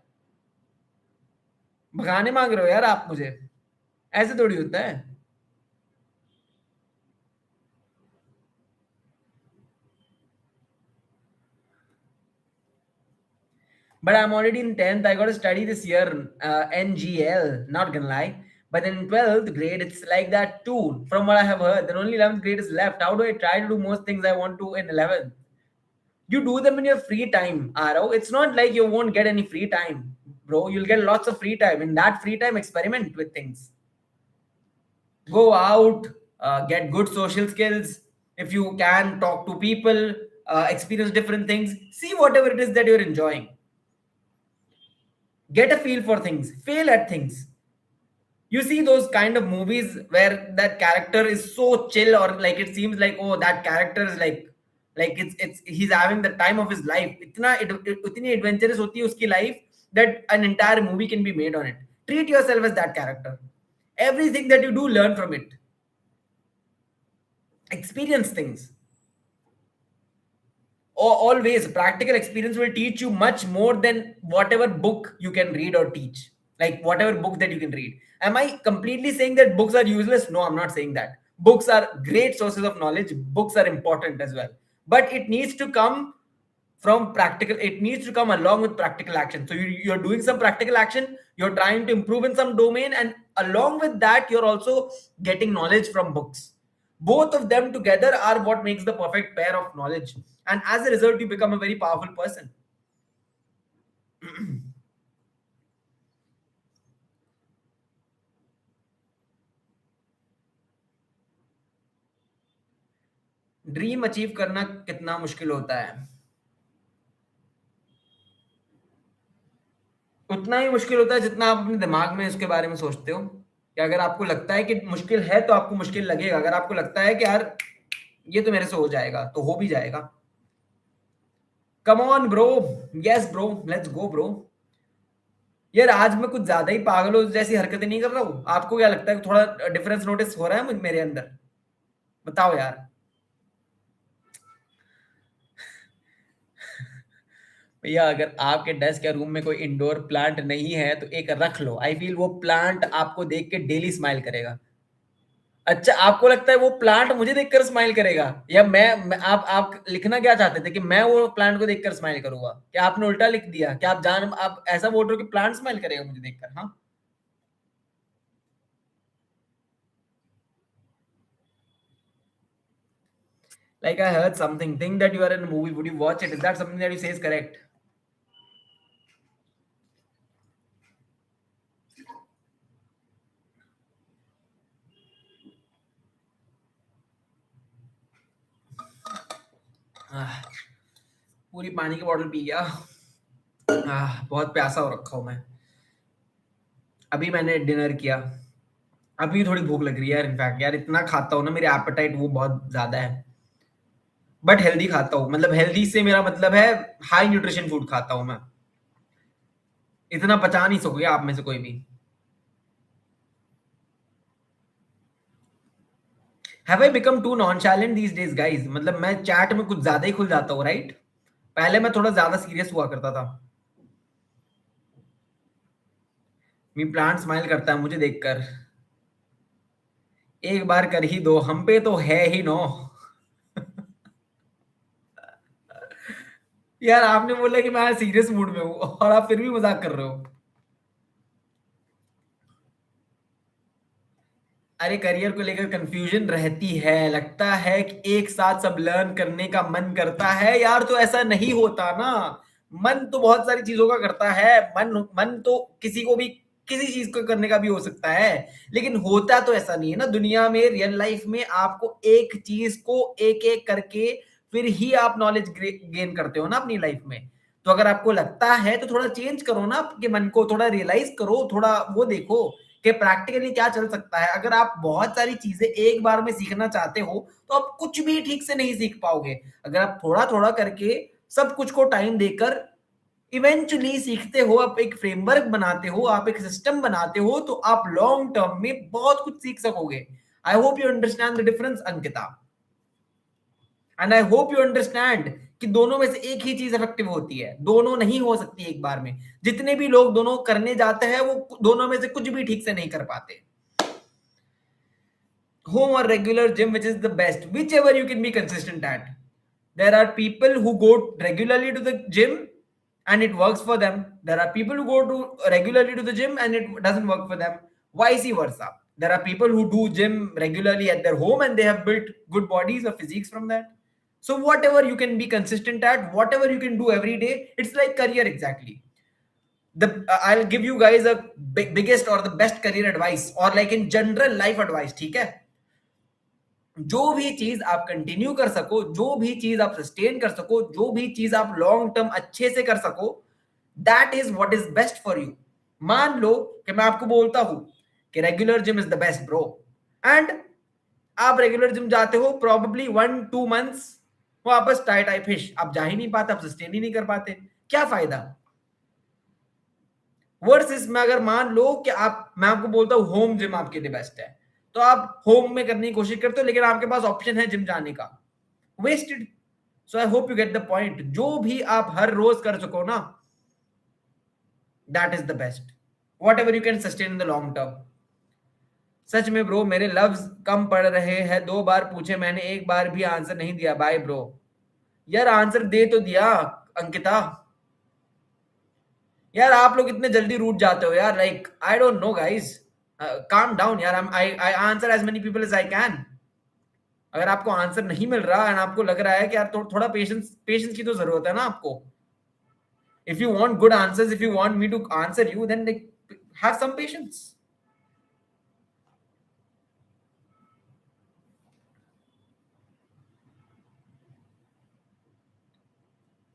भगाने मांग रहे हो यार आप मुझे? ऐसे थोड़ी होता है. But I'm already in 10th. I got to study this year, NGL, not gonna lie. But in 12th grade, it's like that too, from what I have heard. Then only 11th grade is left. How do I try to do most things I want to in 11th? You do them in your free time, Aro. It's not like you won't get any free time, bro. You'll get lots of free time. In that free time, experiment with things. Go out, get good social skills. If you can, talk to people, experience different things. See whatever it is that you're enjoying. Get a feel for things, fail at things. You see those kind of movies where that character is so chill, or like it seems like, oh, that character is like it's he's having the time of his life. Itni adventurous hoti hai uski life that an entire movie can be made on it. Treat yourself as that character. Everything that you do, learn from it. Experience things. Always practical experience will teach you much more than whatever book you can read or teach, like whatever book that you can read. Am I completely saying that books are useless? No, I'm not saying that. Books are great sources of knowledge, books are important as well, but it needs to come from practical, it needs to come along with practical action. So you're doing some practical action, you're trying to improve in some domain, and along with that you're also getting knowledge from books. Both of them together are what makes the perfect pair of knowledge, and as a result you become a very powerful person. Dream achieve करना कितना मुश्किल होता है? उतना ही मुश्किल होता है जितना आप अपने दिमाग में इसके बारे में सोचते हो। कि अगर आपको लगता है कि मुश्किल है तो आपको मुश्किल लगेगा, अगर आपको लगता है कि यार ये तो मेरे से हो जाएगा तो हो भी जाएगा। Come on bro, yes bro, let's go bro. यार आज मैं कुछ ज्यादा ही पागलों जैसी हरकतें नहीं कर रहा हूँ? आपको क्या लगता है थोड़ा डिफरेंस नोटिस हो रहा है मेरे अंदर? बताओ यार। भैया अगर आपके डेस्क या रूम में कोई इंडोर प्लांट नहीं है तो एक रख लो, आई फील वो प्लांट आपको देख के डेली स्माइल करेगा। अच्छा, आपको लगता है वो प्लांट मुझे देखकर स्माइल करेगा, या मैं आप लिखना क्या चाहते थे कि मैं वो प्लांट को देखकर स्माइल करूंगा? क्या आपने उल्टा लिख दिया? क्या आप ऐसा बोल रहे हो कि प्लांट स्माइल करेगा मुझे देखकर? हाँ, like I heard something, think that you are in a movie, would you watch it? Is that something that you say is correct? आह, पूरी पानी की बोतल पी गया। बहुत प्यासा हो रखा हूं मैं। अभी मैंने डिनर किया, अभी थोड़ी भूख लग रही है यार। इनफैक्ट यार इतना खाता हूँ ना, मेरी एपेटाइट वो बहुत ज्यादा है। बट हेल्दी खाता हूँ, मतलब हेल्दी से मेरा मतलब है हाई न्यूट्रिशन फूड खाता हूँ मैं। इतना पचा नहीं सकोगे आप में से कोई भी। Have I become too nonchalant these days guys? मतलब मैं चैट में कुछ ज्यादा ही खुल जाता हूँ, राइट? पहले मैं थोड़ा ज्यादा सीरियस हुआ करता था। मी प्लांट स्माइल करता है मुझे देखकर। एक बार कर ही दो, हम पे तो है ही नो। यार आपने बोला कि मैं सीरियस मूड में हूँ और आप फिर भी मजाक कर रहे हो। अरे करियर को लेकर कंफ्यूजन रहती है, लगता है कि एक साथ सब लर्न करने का मन करता है यार, तो ऐसा नहीं होता ना। मन तो बहुत सारी चीजों का करता है, मन मन तो किसी को भी किसी चीज को करने का भी हो सकता है, लेकिन होता तो ऐसा नहीं है ना। दुनिया में रियल लाइफ में आपको एक चीज को एक एक करके फिर ही आप नॉलेज गेन करते हो ना अपनी लाइफ में। तो अगर आपको लगता है तो थोड़ा चेंज करो ना आपके मन को, थोड़ा रियलाइज करो, थोड़ा वो देखो कि प्रैक्टिकली क्या चल सकता है। अगर आप बहुत सारी चीजें एक बार में सीखना चाहते हो तो आप कुछ भी ठीक से नहीं सीख पाओगे। अगर आप थोड़ा थोड़ा करके सब कुछ को टाइम देकर इवेंचुअली सीखते हो, आप एक फ्रेमवर्क बनाते हो, आप एक सिस्टम बनाते हो, तो आप लॉन्ग टर्म में बहुत कुछ सीख सकोगे। आई hope you understand the difference Ankita, and I hope you understand कि दोनों में से एक ही चीज इफेक्टिव होती है, दोनों नहीं हो सकती एक बार में। जितने भी लोग दोनों करने जाते हैं वो दोनों में से कुछ भी ठीक से नहीं कर पाते। Home or regular gym, which is the best? Whichever you can be consistent at. There are people who go regularly to the gym and it works for them. There are people who go to regularly to the gym and it doesn't work for them. Vice versa. There are people who do gym regularly at their home and they have built good bodies or physiques from that. So whatever you can be consistent at, whatever you can do every day, it's like career exactly. I'll give you guys a biggest or the best career advice or like in general life advice, ठीक है? जो भी चीज आप continue कर सको, जो भी चीज आप सस्टेन कर सको, जो भी चीज आप लॉन्ग टर्म अच्छे से कर सको, that is what is best for you. मान लो कि मैं आपको बोलता हूं कि regular gym is the best bro, and आप रेगुलर जिम जाते हो प्रॉब्ली 1-2 मंथ्स, वापस टाइट आई फिश, आप जा ही नहीं पाते, आप सस्टेन ही नहीं कर पाते, क्या फायदा? वर्सेस में अगर मान लो कि आप, मैं आपको बोलता हूं होम जिम आपके लिए बेस्ट है, तो आप होम में करने की कोशिश करते हो लेकिन आपके पास ऑप्शन है जिम जाने का, wasted. So I hope you get the point. जो भी आप हर रोज कर सको ना, that is the best. Whatever you can sustain in the long term. सच में ब्रो, मेरे लव्स कम पड़ रहे हैं. 2 बार पूछे मैंने, एक बार भी आंसर नहीं दिया. Bye bro. यार आंसर दे तो दिया अंकिता. यार आप लोग इतने जल्दी रूठ जाते हो यार. Like I don't know guys. Calm down यार. I answer as many people as I can. अगर आपको आंसर नहीं मिल रहा एंड आपको लग रहा है कि यार थोड़ा पेशेंस, पेशेंस की तो जरूरत है ना आपको. If you want good answers, if you want me to answer you, then like have some patience.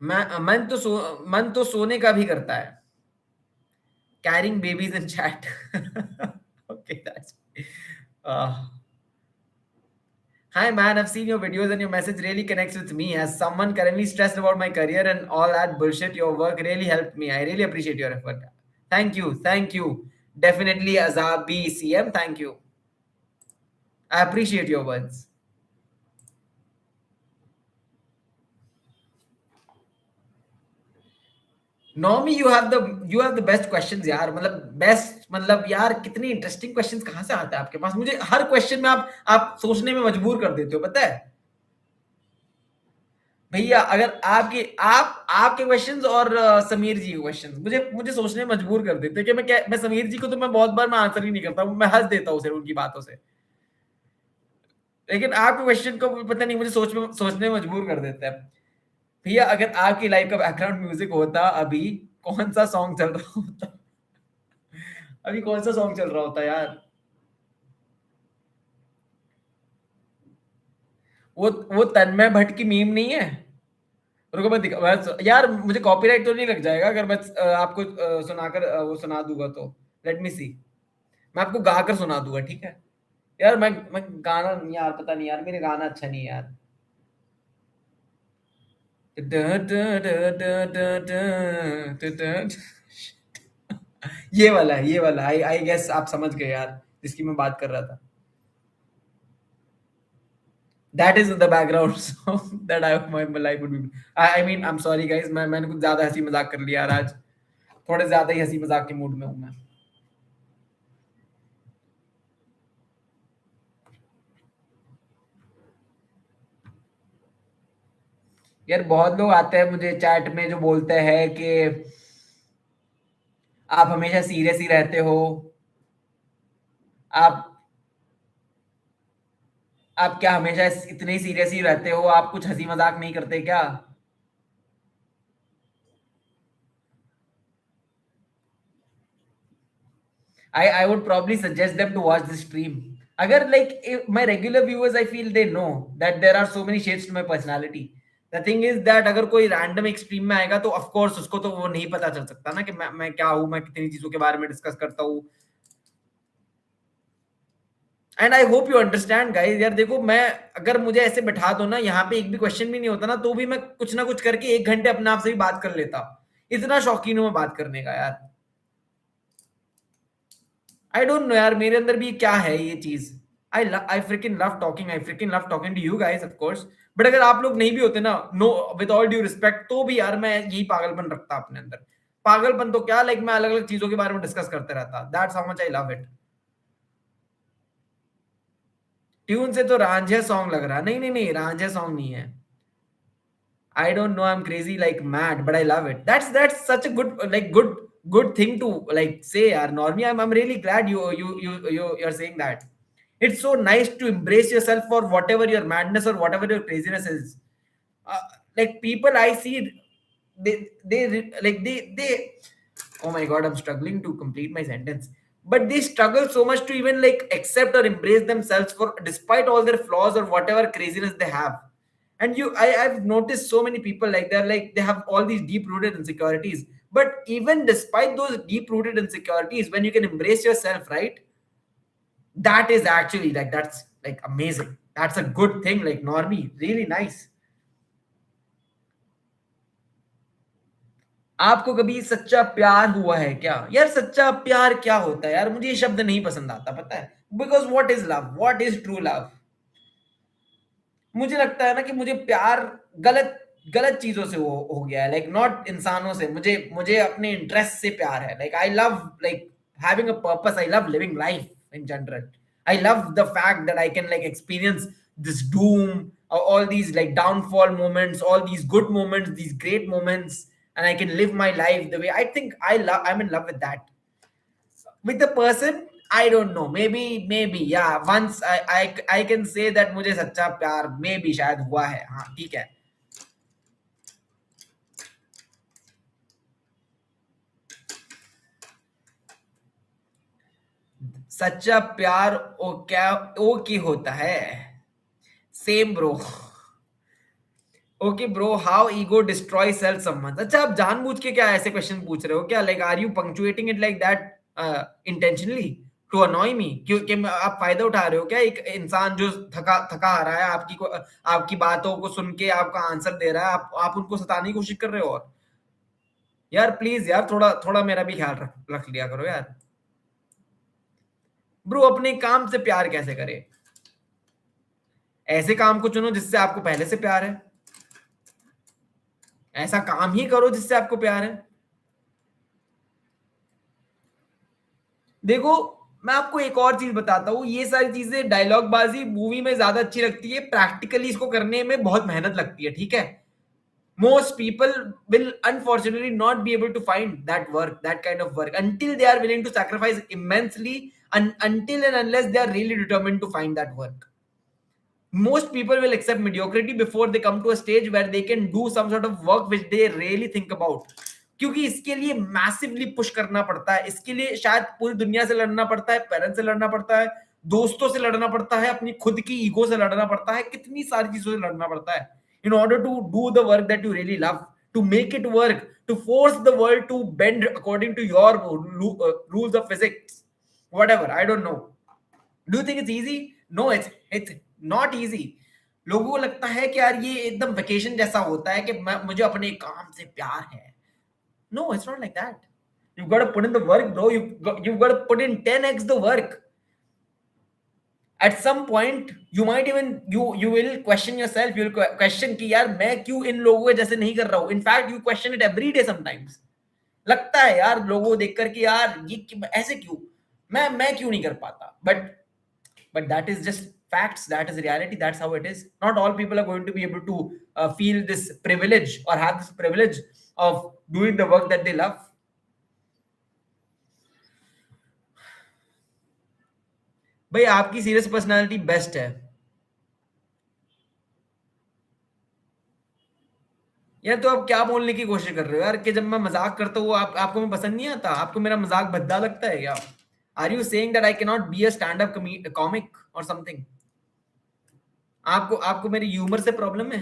मन तो सोने का भी करता है. Carrying babies in chat. Okay, that's. Uh, Hi man, I've seen your videos and your message really connects with me. As someone currently stressed about my career and all that bullshit, your work really helped me. I really appreciate your effort. Thank you, thank you. Definitely, Azabi CM, thank you. I appreciate your words. नॉमी, you have the best questions यार. मतलब best, मतलब यार कितनी interesting questions कहाँ से आते हैं आपके पास. मुझे हर क्वेश्चन में आप सोचने में मजबूर कर देते हो, पता है भैया. अगर आपके क्वेश्चंस और समीर जी के क्वेश्चंस मुझे मुझे सोचने में मजबूर कर देते हैं कि मैं समीर जी को तो मैं बहुत बार मैं आंसर ही नहीं करता हूँ. मैं हंस देता हूँ सिर्फ उनकी बातों से. लेकिन आपके क्वेश्चन को पता नहीं, मुझे सोचने में मजबूर कर देता है. भैया अगर आपकी लाइफ का बैकग्राउंड म्यूजिक होता अभी, कौन सा सॉन्ग चल रहा होता? अभी कौन सा सॉन्ग चल रहा होता यार? वो तन्मय भट्ट की मीम नहीं है? रुको यार मुझे कॉपीराइट तो नहीं लग जाएगा अगर मैं आपको सुनाकर वो सुना दूंगा तो. लेट मी सी. मैं आपको गाकर सुना दूंगा, ठीक है यार. मैं गाना नहीं यार, पता नहीं यार, मेरे गाना अच्छा नहीं है यार. ये वाला आई आई गेस आप समझ गए यार जिसकी मैं बात कर रहा था. That is the background song that my life would be. I mean, I'm sorry guys, मैंने कुछ ज्यादा हंसी मजाक कर लिया यार आज. थोड़े ज्यादा ही हंसी मजाक के मूड में हूँ मैं. यार बहुत लोग आते हैं मुझे चैट में जो बोलते हैं कि आप हमेशा सीरियस ही रहते हो. आप आप क्या हमेशा इतने ही सीरियस ही रहते हो? आप कुछ हंसी मजाक नहीं करते क्या? I would probably suggest them to watch this stream. Agar like if my regular viewers, I feel they know that there are so many shades to my personality. The thing is that अगर कोई random एक stream में आएगा तो of course उसको तो वो नहीं पता चल सकता ना कि मैं क्या हूँ, मैं कितनी चीजों के बारे में डिस्कस करता हूँ. And I hope you understand guys. यार देखो, मैं अगर मुझे ऐसे बैठा दो ना, यहाँ पे एक भी क्वेश्चन भी नहीं होता ना, तो भी मैं कुछ ना कुछ करके 1 घंटे अपने आप से भी बात कर लेता. इतना शौकीन हूँ मैं बात करने का यार. आई डोंट नो यार, मेरे अंदर भी क्या है ये चीज. I freaking love talking. I freaking love talking to you guys of course. बट अगर आप लोग नहीं भी होते ना, no, with all due respect, तो भी यार मैं यही पागलपन रखता अपने अंदर. पागलपन तो क्या, लाइक मैं अलग अलग चीजों के बारे में डिस्कस करते रहता. That's how much I love it. Tune से तो रांझे सॉन्ग लग रहा. नहीं नहीं नहीं, रांझे सॉन्ग नहीं है. I don't know, I'm crazy like mad, but I love it. That's such a good like good thing to like say, yaar. Normally, I'm really glad you're saying that. It's so nice to embrace yourself for whatever your madness or whatever your craziness is. Uh, like people I see, they. Oh my god, I'm struggling to complete my sentence. But they struggle so much to even like accept or embrace themselves for despite all their flaws or whatever craziness they have. And I've noticed so many people like they're like they have all these deep rooted insecurities. But even despite those deep rooted insecurities, when you can embrace yourself, right? That is actually like that's like amazing. That's a good thing, like Normie, really nice. आपको कभी सच्चा प्यार हुआ है क्या? यार सच्चा प्यार क्या होता है यार? मुझे ये शब्द नहीं पसंद आता, पता है. Because what is love, what is true love? मुझे लगता है ना कि मुझे प्यार गलत गलत चीजों से वो हो गया है, लाइक नॉट इंसानों से। मुझे मुझे अपने इंटरेस्ट से प्यार है, like I love like having a purpose, I love living life in general, I love the fact that I can like experience this Doom, all these like downfall moments, all these good moments, these great moments, and I can live my life the way I think I love. I'm in love with that. With the person, I don't know, maybe yeah, once I can say that मुझे सच्चा प्यार maybe शायद हुआ है, हाँ ठीक है। सच्चा प्यार ओ क्या ओ की होता है। Same bro. Okay bro, how ego destroy self सम्मान। अच्छा, आप जानबूझ के क्या ऐसे क्वेश्चन पूछ रहे हो क्या? Like are you punctuating it like that intentionally to annoy me? क्योंकि आप फायदा उठा रहे हो क्या? एक इंसान जो थका थका आ रहा है आपकी बातों को सुन के आपका आंसर दे रहा है, आप उनको सताने की कोशिश कर रहे हो। और यार प्लीज यार, थोड़ा थोड़ा मेरा भी ख्याल रख लिया करो यार। ब्रो, अपने काम से प्यार कैसे करे? ऐसे काम को चुनो जिससे आपको पहले से प्यार है, ऐसा काम ही करो जिससे आपको प्यार है। देखो, मैं आपको एक और चीज बताता हूँ, ये सारी चीजें डायलॉग बाजी मूवी में ज्यादा अच्छी लगती है, प्रैक्टिकली इसको करने में बहुत मेहनत लगती है, ठीक है। Most people will unfortunately not be able to find that work, that kind of work, until they are willing to sacrifice immensely, and until and unless they are really determined to find that work. Most people will accept mediocrity before they come to a stage where they can do some sort of work which they really think about. क्योंकि इसके लिए massively push करना पड़ता है, इसके लिए शायद पूरी दुनिया से लड़ना पड़ता है, पेरेंट्स से लड़ना पड़ता है, दोस्तों से लड़ना पड़ता है, अपनी खुद की ईगो से लड़ना पड़ता है, कितनी सारी चीजों से लड़ना पड़ता है in order to do the work that you really love, to make it work, to force the world to bend according to your rules of physics, whatever, I don't know. Do you think it's easy? No, it's not easy. लोगों को लगता है कि यार ये एकदम vacation जैसा होता है कि मुझे अपने काम से प्यार है। No, it's not like that. You've got to put in the work, bro. You've got to put in 10x the work. At some point, you might even you will question yourself. You will question कि यार मैं क्यों इन लोगों के जैसे नहीं कर रहा हूँ। In fact, you question it every day sometimes. लगता है यार लोगों को देखकर कि यार ये ऐसे क्यों, मैं क्यों नहीं कर पाता। But that is just facts, that is reality, that's how it is. Not all people are going to be able to feel this privilege or have this privilege of doing the work that they love. भाई आपकी serious personality best है यार। तो आप क्या बोलने की कोशिश कर रहे हो यार कि जब मैं मजाक करता हूँ आपको मैं पसंद नहीं आता? आपको मेरा मजाक भद्दा लगता है क्या? Are you saying that I can not be a stand up comic और समथिंग? आपको आपको मेरी ह्यूमर से प्रॉब्लम है?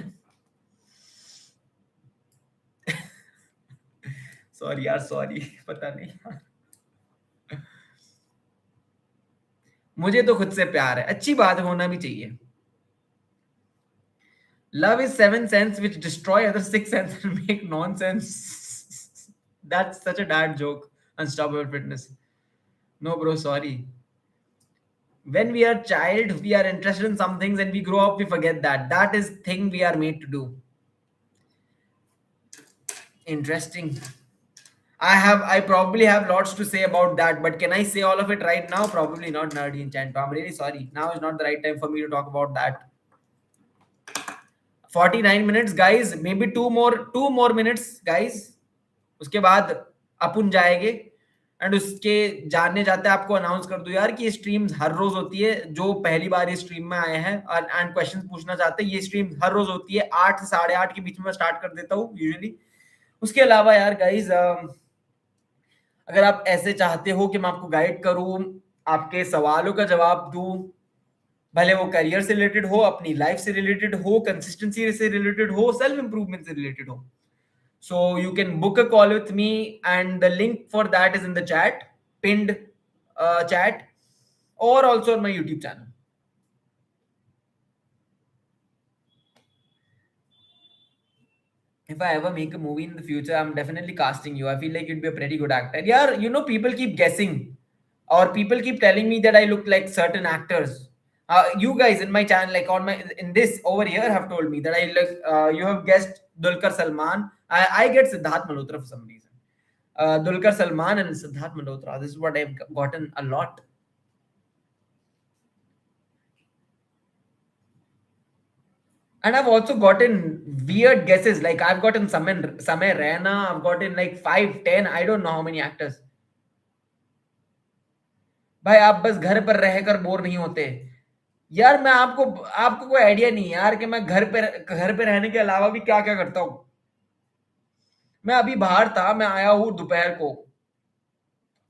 सॉरी यार, सॉरी, पता नहीं यार। मुझे तो खुद से प्यार है, अच्छी बात होना भी चाहिए। Love is seven sense which destroy other six sense and make nonsense. That's such a dad joke. Unstoppable fitness. No, bro, sorry. When we are child, we are interested in some things, and we grow up, we forget that. That is thing we are made to do. Interesting. I probably have lots to say about that, but can I say all of it right now? Probably not, Nerdy Enchant. I'm really sorry. Now is not the right time for me to talk about that. 49 minutes, guys. Maybe two more minutes, guys. उसके बाद अपन जाएंगे and उसके जानने जाते हैं आपको announce कर दो यार कि ये स्ट्रीम्स हर रोज होती है। जो पहली बार ये स्ट्रीम में आए हैं और एंड क्वेश्चन पूछना चाहते हैं, ये स्ट्रीम हर रोज होती है 8 से 8:30 के बीच में स्टार्ट कर देता हूँ यूजुअली। उसके अलावा यार गाइज, अगर आप ऐसे चाहते हो कि मैं आपको गाइड करूं, आपके सवालों का जवाब दूं, भले वो करियर से रिलेटेड हो, अपनी लाइफ से रिलेटेड हो, कंसिस्टेंसी से रिलेटेड हो, सेल्फ इंप्रूवमेंट से रिलेटेड हो, so you can book a call with me and the link for that is in the chat, pinned chat, or also on my YouTube channel. If I ever make a movie in the future, I'm definitely casting you. I feel like you'd be a pretty good actor. Yeah, you know, people keep guessing, or people keep telling me that I look like certain actors. You guys in my channel, like on my in this over here, have told me that I look. You have guessed Dulquer Salman. I get Siddharth Malhotra for some reason. Dulquer Salman and Siddharth Malhotra. This is what I've gotten a lot. And I've also gotten weird guesses. Like I've gotten Samay Raina. I've gotten like 5, 10. I don't know how many actors. भाई आप बस घर पर रहकर bore नहीं होते यार। मैं आपको आपको कोई आइडिया नहीं है यार कि मैं घर पे रहने के अलावा भी क्या क्या करता हूँ। मैं अभी बाहर था, मैं आया हूँ दोपहर को।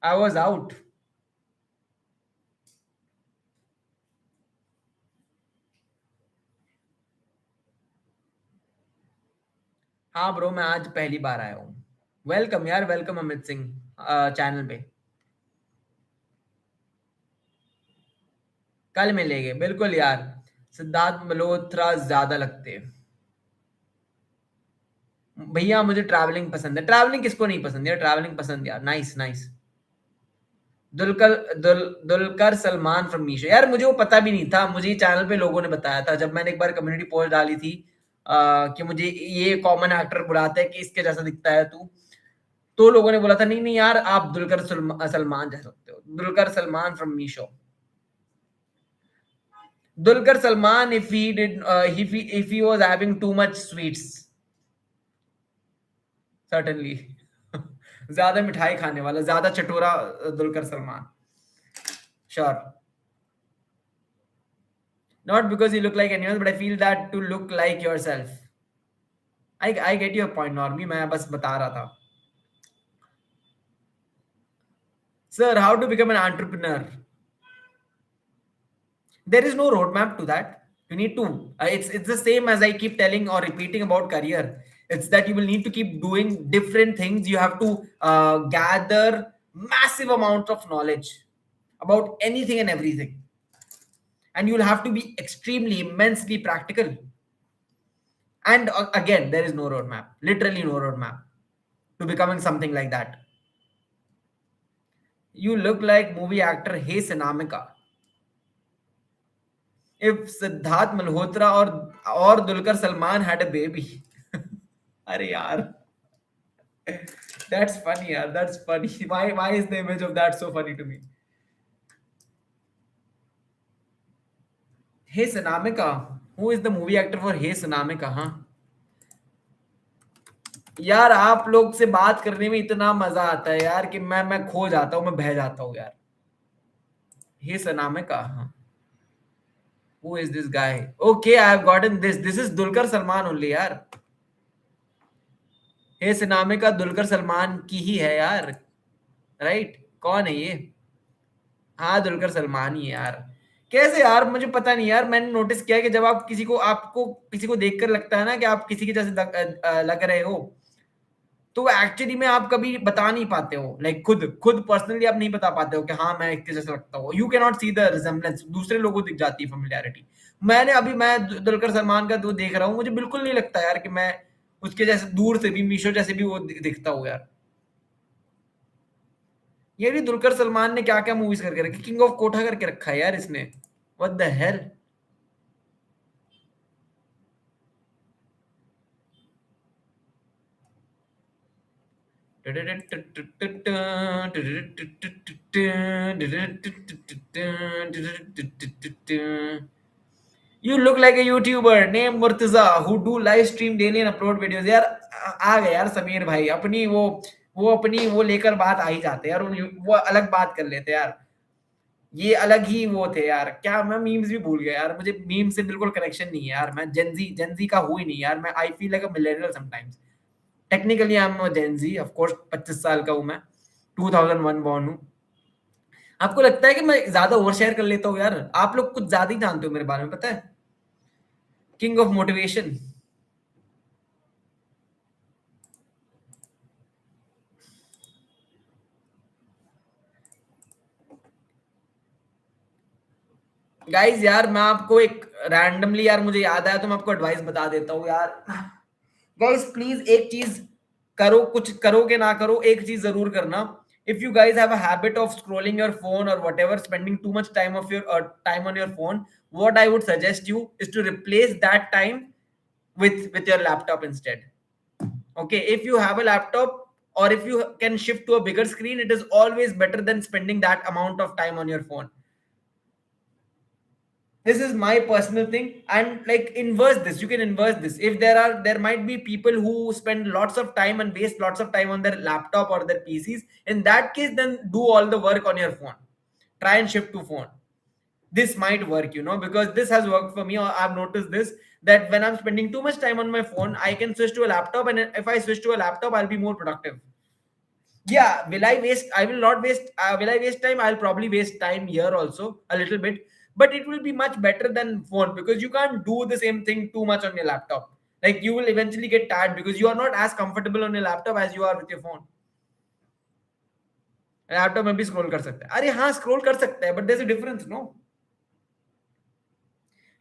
I was out. हाँ ब्रो, मैं आज पहली बार आया हूँ। वेलकम यार, वेलकम अमित सिंह चैनल पे। कल मिलेंगे बिल्कुल यार। सिद्धार्थ मल्होत्रा ज्यादा लगते हैं। भैया मुझे ट्रैवलिंग पसंद है। ट्रैवलिंग किसको नहीं पसंद है? ट्रैवलिंग पसंद यार। Nice nice. Dulquer Salman from Meesho. यार मुझे वो पता भी नहीं था, मुझे चैनल पे लोगों ने बताया था जब मैंने एक बार कम्युनिटी पोस्ट डाली थी कि मुझे ये कॉमन एक्टर बुलाते हैं कि इसके जैसा दिखता है तू। तो लोगों ने बोला था नहीं नहीं यार, आप सलमान जा सकते हो। Dulquer Salman from Meesho. Dulquer Salman if he did if he was having too much sweets certainly। ज्यादा मिठाई खाने वाला, ज्यादा चटोरा Dulquer Salmaan. Sure. Not because you look like anyone, but I feel that to look like yourself. I get your point, Normy. मैं बस बता रहा था। Sir, how to become an entrepreneur? There is no roadmap to that. You need to. It's the same as I keep telling or repeating about career. It's that you will need to keep doing different things. You have to gather massive amount of knowledge about anything and everything, and you'll have to be extremely, immensely practical. And again, there is no roadmap. Literally no roadmap to becoming something like that. You look like movie actor Hey Sanamika. If Siddharth Malhotra or Dulquer Salman had a baby. Arey yaar. That's funny yaar. That's funny. Why is the image of that so funny to me? Hey Sanamika. Who is the movie actor for Hey Sanamika, huh? यार आप लोग से बात करने में इतना मजा आता है यार कि मैं खो जाता हूँ, मैं बह जाता हूँ यार। हे सनामिका, हाँ। Who is this guy? Okay, I have gotten this. This is Dulquer Salman only यार। हे सनामिका दुलकर सलमान की ही है यार। राइट? कौन है ये? हाँ दुलकर सलमान ही है यार। कैसे यार, मुझे पता नहीं यार। मैंने नोटिस किया है कि जब आपको किसी को देखकर लगता है ना कि आप किसी के जैसे लग रहे हो, तो एक्चुअली में आप कभी बता नहीं पाते हो। लाइक खुद पर्सनली आप नहीं बता पाते हो कि हाँ मैं इसके जैसा लगता हूँ। You can not see the resemblance. दूसरे लोगों को दिख जाती है फेमिलियरिटी। मैं दुलकर सलमान का दो देख रहा हूँ, मुझे बिल्कुल नहीं लगता यार कि मैं उसके जैसे दूर से भी मीशो जैसे भी वो दिखता हूँ यार। ये भी दुलकर सलमान ने क्या क्या मूवीज करके रखी। किंग ऑफ कोठा करके रखा है यार इसने। What the hell. You look like a YouTuber named Murtaza who do live stream daily and upload videos। यार आ गए यार समीर भाई। अपनी वो लेकर बात आ ही जाते हैं यार। वो अलग बात कर लेते हैं यार। ये अलग ही वो थे यार। क्या मैं मीम्स भी भूल गया यार। मुझे मीम से बिल्कुल कनेक्शन नहीं है यार। मैं जेनजी का हूँ ही नहीं यार। मैं I feel like a millennial sometimes. Technically I am Gen Z of course. 25 साल का हूँ मैं। 2001 बॉर्न हूँ। आपको लगता है कि मैं ज्यादा ओवर शेयर कर लेता हूँ यार? आप लोग कुछ ज्यादा ही जानते हो मेरे बारे में, पता है। King of motivation. गाइज यार मैं आपको एक रैंडमली यार मुझे याद आया तो मैं आपको एडवाइस बता देता हूँ यार। गाइज प्लीज एक चीज करो, कुछ करो कि ना करो, एक चीज जरूर करना। if you guys have a habit of scrolling your phone or whatever, spending too much time of your time on your phone, what I would suggest you is to replace that time with your laptop instead। Okay, if you have a laptop or if you can shift to a bigger screen, it is always better than spending that amount of time on your phone. This is my personal thing. And like, inverse this, you can inverse this. If there might be people who spend lots of time and waste lots of time on their laptop or their PCs, in that case, then do all the work on your phone. Try and shift to phone. This might work, because this has worked for me. I've noticed this, that when I'm spending too much time on my phone, I can switch to a laptop, and if I switch to a laptop, I'll be more productive. Yeah, I will not waste, will I waste time? I'll probably waste time here also a little bit, but it will be much better than phone, because you can't do the same thing too much on your laptop. Like, you will eventually get tired because you are not as comfortable on your laptop as you are with your phone. Laptop में भी scroll कर सकते हैं, अरे हाँ scroll कर सकते हैं, but there is a difference, no.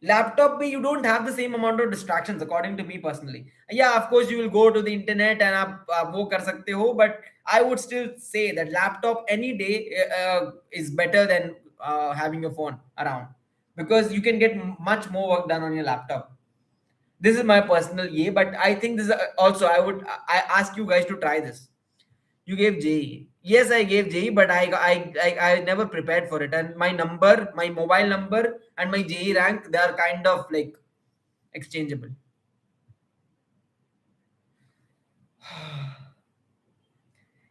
Laptop में you don't have the same amount of distractions, according to me personally. Yeah, of course you will go to the internet and आप वो कर सकते हो, but I would still say that laptop any day is better than having your phone around, because you can get much more work done on your laptop. This is my personal but I think this is also, I ask you guys to try this. You gave JE. Yes, I gave JE, but I never prepared for it. And my mobile number, and my JE rank, they are kind of like exchangeable.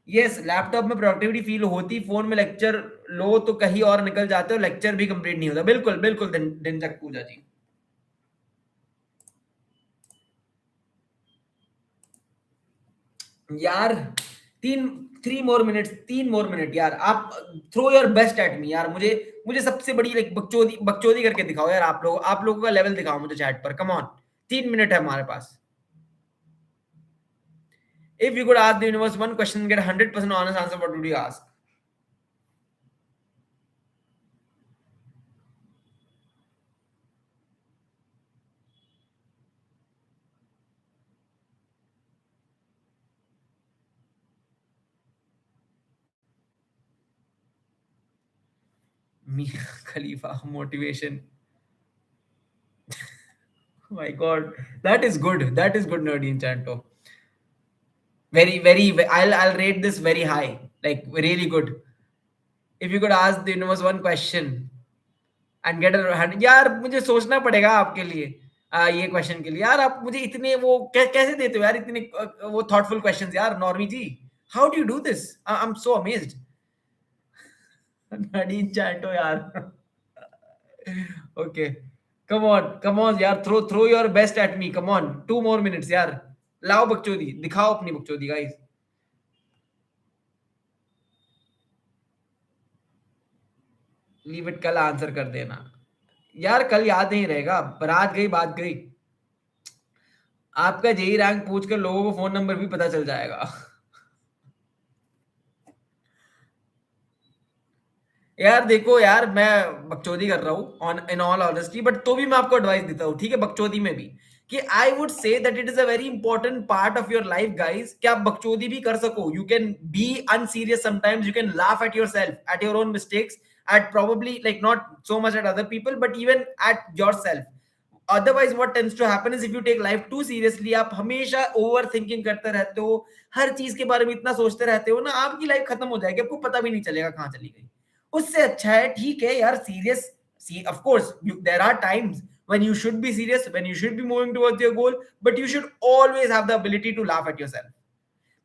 Yes, laptop में productivity feel होती, phone में lecture लो तो कहीं और निकल जाते हो, lecture भी कंप्लीट नहीं होता. बिल्कुल बिल्कुल दिन तक पूजा जी. यार, 3 मोर मिनट यार. आप throw your best at me यार. मुझे मुझे सबसे बड़ी लाइक बकचोदी बकचोदी करके दिखाओ यार. आप लोगों का लेवल दिखाओ मुझे चैट पर. कम ऑन, 3 मिनट है हमारे पास. If you could ask the universe one question and get 100% honest answer, what would you ask? Mia Khalifa motivation. Oh my god, that is good. That is good, Nerdy Enchanto. Very, very. I'll rate this very high. Like, really good. If you could ask the universe one question and get a hundred, यार मुझे सोचना पड़ेगा आपके लिए. ये question के लिए यार, आप मुझे इतने वो कैसे देते हो यार, इतने वो थॉटफुल क्वेश्चंस यार, normie ji. How do you do this? I am so amazed. Nerdy Enchanto यार. Okay. Come on यार, throw your best at me. Come on, 2 more minutes यार. लाओ बकचोदी, दिखाओ अपनी बकचोदी गाइस. लीव इट, कल आंसर कर देना. यार कल याद नहीं रहेगा, बारात गई बात गई. आपका जेई रैंक पूछ कर लोगों को फोन नंबर भी पता चल जाएगा. यार देखो यार, मैं बकचोदी कर रहा हूँ on in all honesty, but तो भी मैं आपको एडवाइस देता हूँ, ठीक है, बकचोदी में भी, कि I would say that it is a very important part of your life guys, कि आप बकचोदी भी कर सको. You can be unserious sometimes, you can laugh at yourself, at your own mistakes, at probably like not so much at other people, but even at yourself. Otherwise what tends to happen is, if you take life too seriously, आप हमेशा over thinking करते रहते हो, हर चीज के बारे में इतना सोचते रहते हो ना, आपकी लाइफ खत्म हो जाएगी, आपको पता भी नहीं चलेगा कहाँ चली गई. उससे अच्छा है, ठीक है यार, serious. See, of course, there are times when you should be serious, when you should be moving towards your goal, but you should always have the ability to laugh at yourself.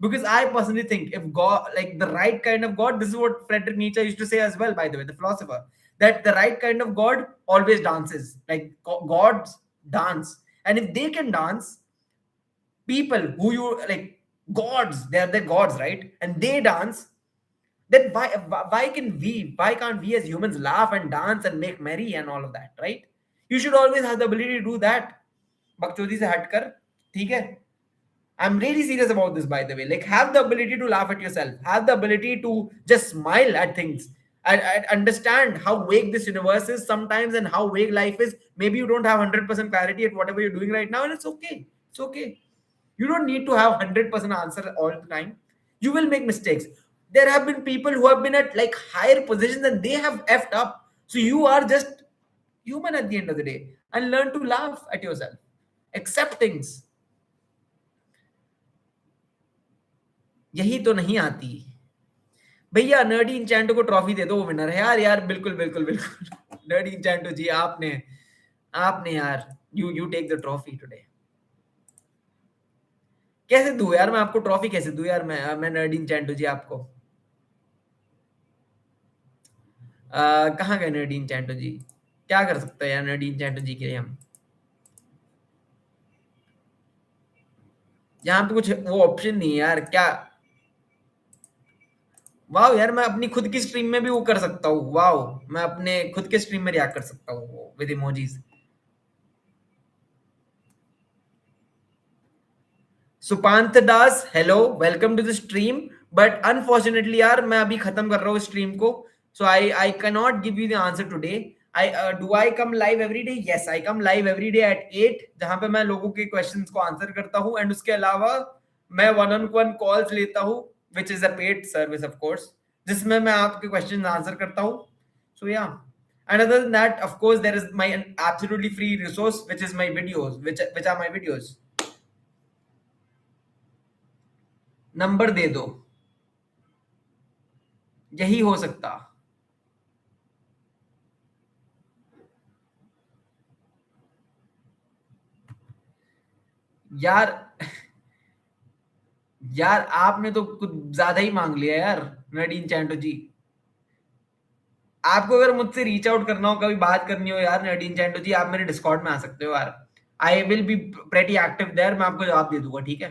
Because I personally think, if God, like the right kind of God, this is what Friedrich Nietzsche used to say as well, by the way, the philosopher, that the right kind of God always dances. Like, gods dance. And if they can dance, people who you like, gods, they're gods, right? And they dance, then why can't we as humans laugh and dance and make merry and all of that, right? You should always have the ability to do that. बकचोदी से हटकर, ठीक है. I'm really serious about this, by the way. Like, have the ability to laugh at yourself, have the ability to just smile at things, and understand how vague this universe is sometimes, and how vague life is. Maybe you don't have 100% clarity at whatever you're doing right now, and it's okay. It's okay. You don't need to have 100% answer all the time. You will make mistakes. There have been people who have been at like higher positions and they have effed up. So you are just human at the end of the day, and learn to laugh at yourself. Accept things. यही तो नहीं आती भैया। Nerdy इंचैंटो को trophy दे दो, वो winner है यार। यार बिल्कुल बिल्कुल बिल्कुल नर्डी इंचैंटो जी, आपने आपने यार, you take the trophy today. कैसे दूं यार मैं आपको ट्रॉफी, कैसे दूं यार मैं नर्डी इंचैंटो जी आपको। कहाँ गए नर्डी इंचैंटो जी? क्या कर सकते हैं यार नर्डी इंचैंटो जी के लिए हम? यहाँ पे कुछ वो ऑप्शन नहीं है यार क्या? वाह यार, मैं अपनी खुद की स्ट्रीम में भी वो कर सकता हूँ। वाह, मैं अपने खुद के स्ट्रीम में रिएक्ट कर सकता हूँ with emojis. Supant Das, hello, welcome to the stream. But unfortunately यार मैं अभी खत्म कर रहा हूँ स्ट्रीम को, so I can not give you the answer today. I do I come live every day? Yes, I come live every day at 8, जहां पे मैं लोगों के क्वेश्चंस को आंसर करता हूँ। एंड उसके अलावा मैं वन ऑन वन कॉल्स लेता हूँ, which is a paid service of course, जिसमें मैं आपके क्वेश्चन आंसर करता हूँ। सो या, and other than that, of course, there is my absolutely free resource, which is my videos, which are my videos. Number दे दो, यही हो सकता। यार यार आपने तो कुछ ज्यादा ही मांग लिया यार नडीन चैंटो जी। आपको अगर मुझसे रीच आउट करना हो, कभी बात करनी हो यार नडीन चैंटो जी, आप मेरे डिस्कॉर्ड में आ सकते हो यार। I will be pretty active there, मैं आपको जवाब दे दूंगा, ठीक है?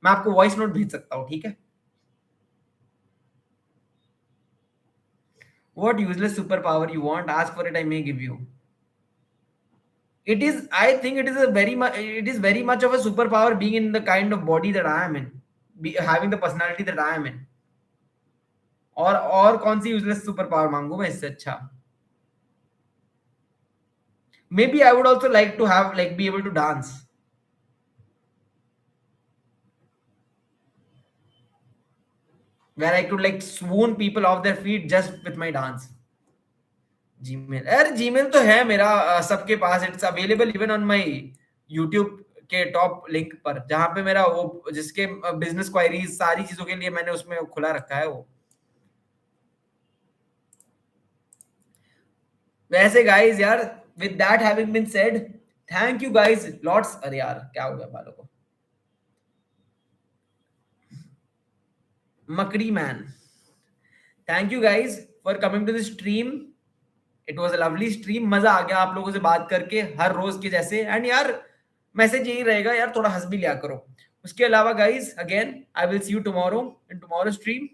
मैं आपको वॉइस नोट भेज सकता हूँ, ठीक है? What useless superpower you want? Ask for it, I may give you. It is, I think it is a very much, it is very much of a superpower being in the kind of body that I am in, having the personality that I am in. और कौन सी useless super power मांगू मैं इससे अच्छा? Maybe I would also like to have, like be able to dance, where I could like swoon people off their feet just with my dance. Gmail, अरे Gmail तो है मेरा सबके पास। It's available even on my YouTube के top link पर, जहां पे मेरा वो जिसके बिजनेस क्वायरीज सारी चीजों के लिए मैंने उसमें खुला रखा है वो। वैसे गाइस यार, with that having been said, thank you guys lots. अरे यार क्या हो गया बालों को? मकड़ी man, thank you guys for coming to the stream. It was a lovely stream, मजा आ गया आप लोगों से बात करके हर रोज के जैसे। एंड यार मैसेज यही रहेगा यार, थोड़ा हंस भी लिया करो। उसके अलावा guys, again I will see you tomorrow in tomorrow stream.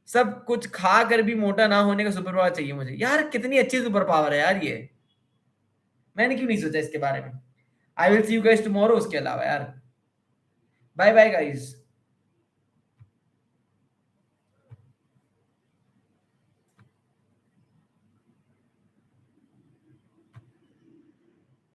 सब कुछ खा कर भी मोटा ना होने का सुपर पावर चाहिए मुझे। यार कितनी अच्छी सुपर पावर है यार ये, मैंने क्यों नहीं सोचा इसके बारे में? I will see you guys tomorrow. उसके अलावा यार, बाय बाय गाइस।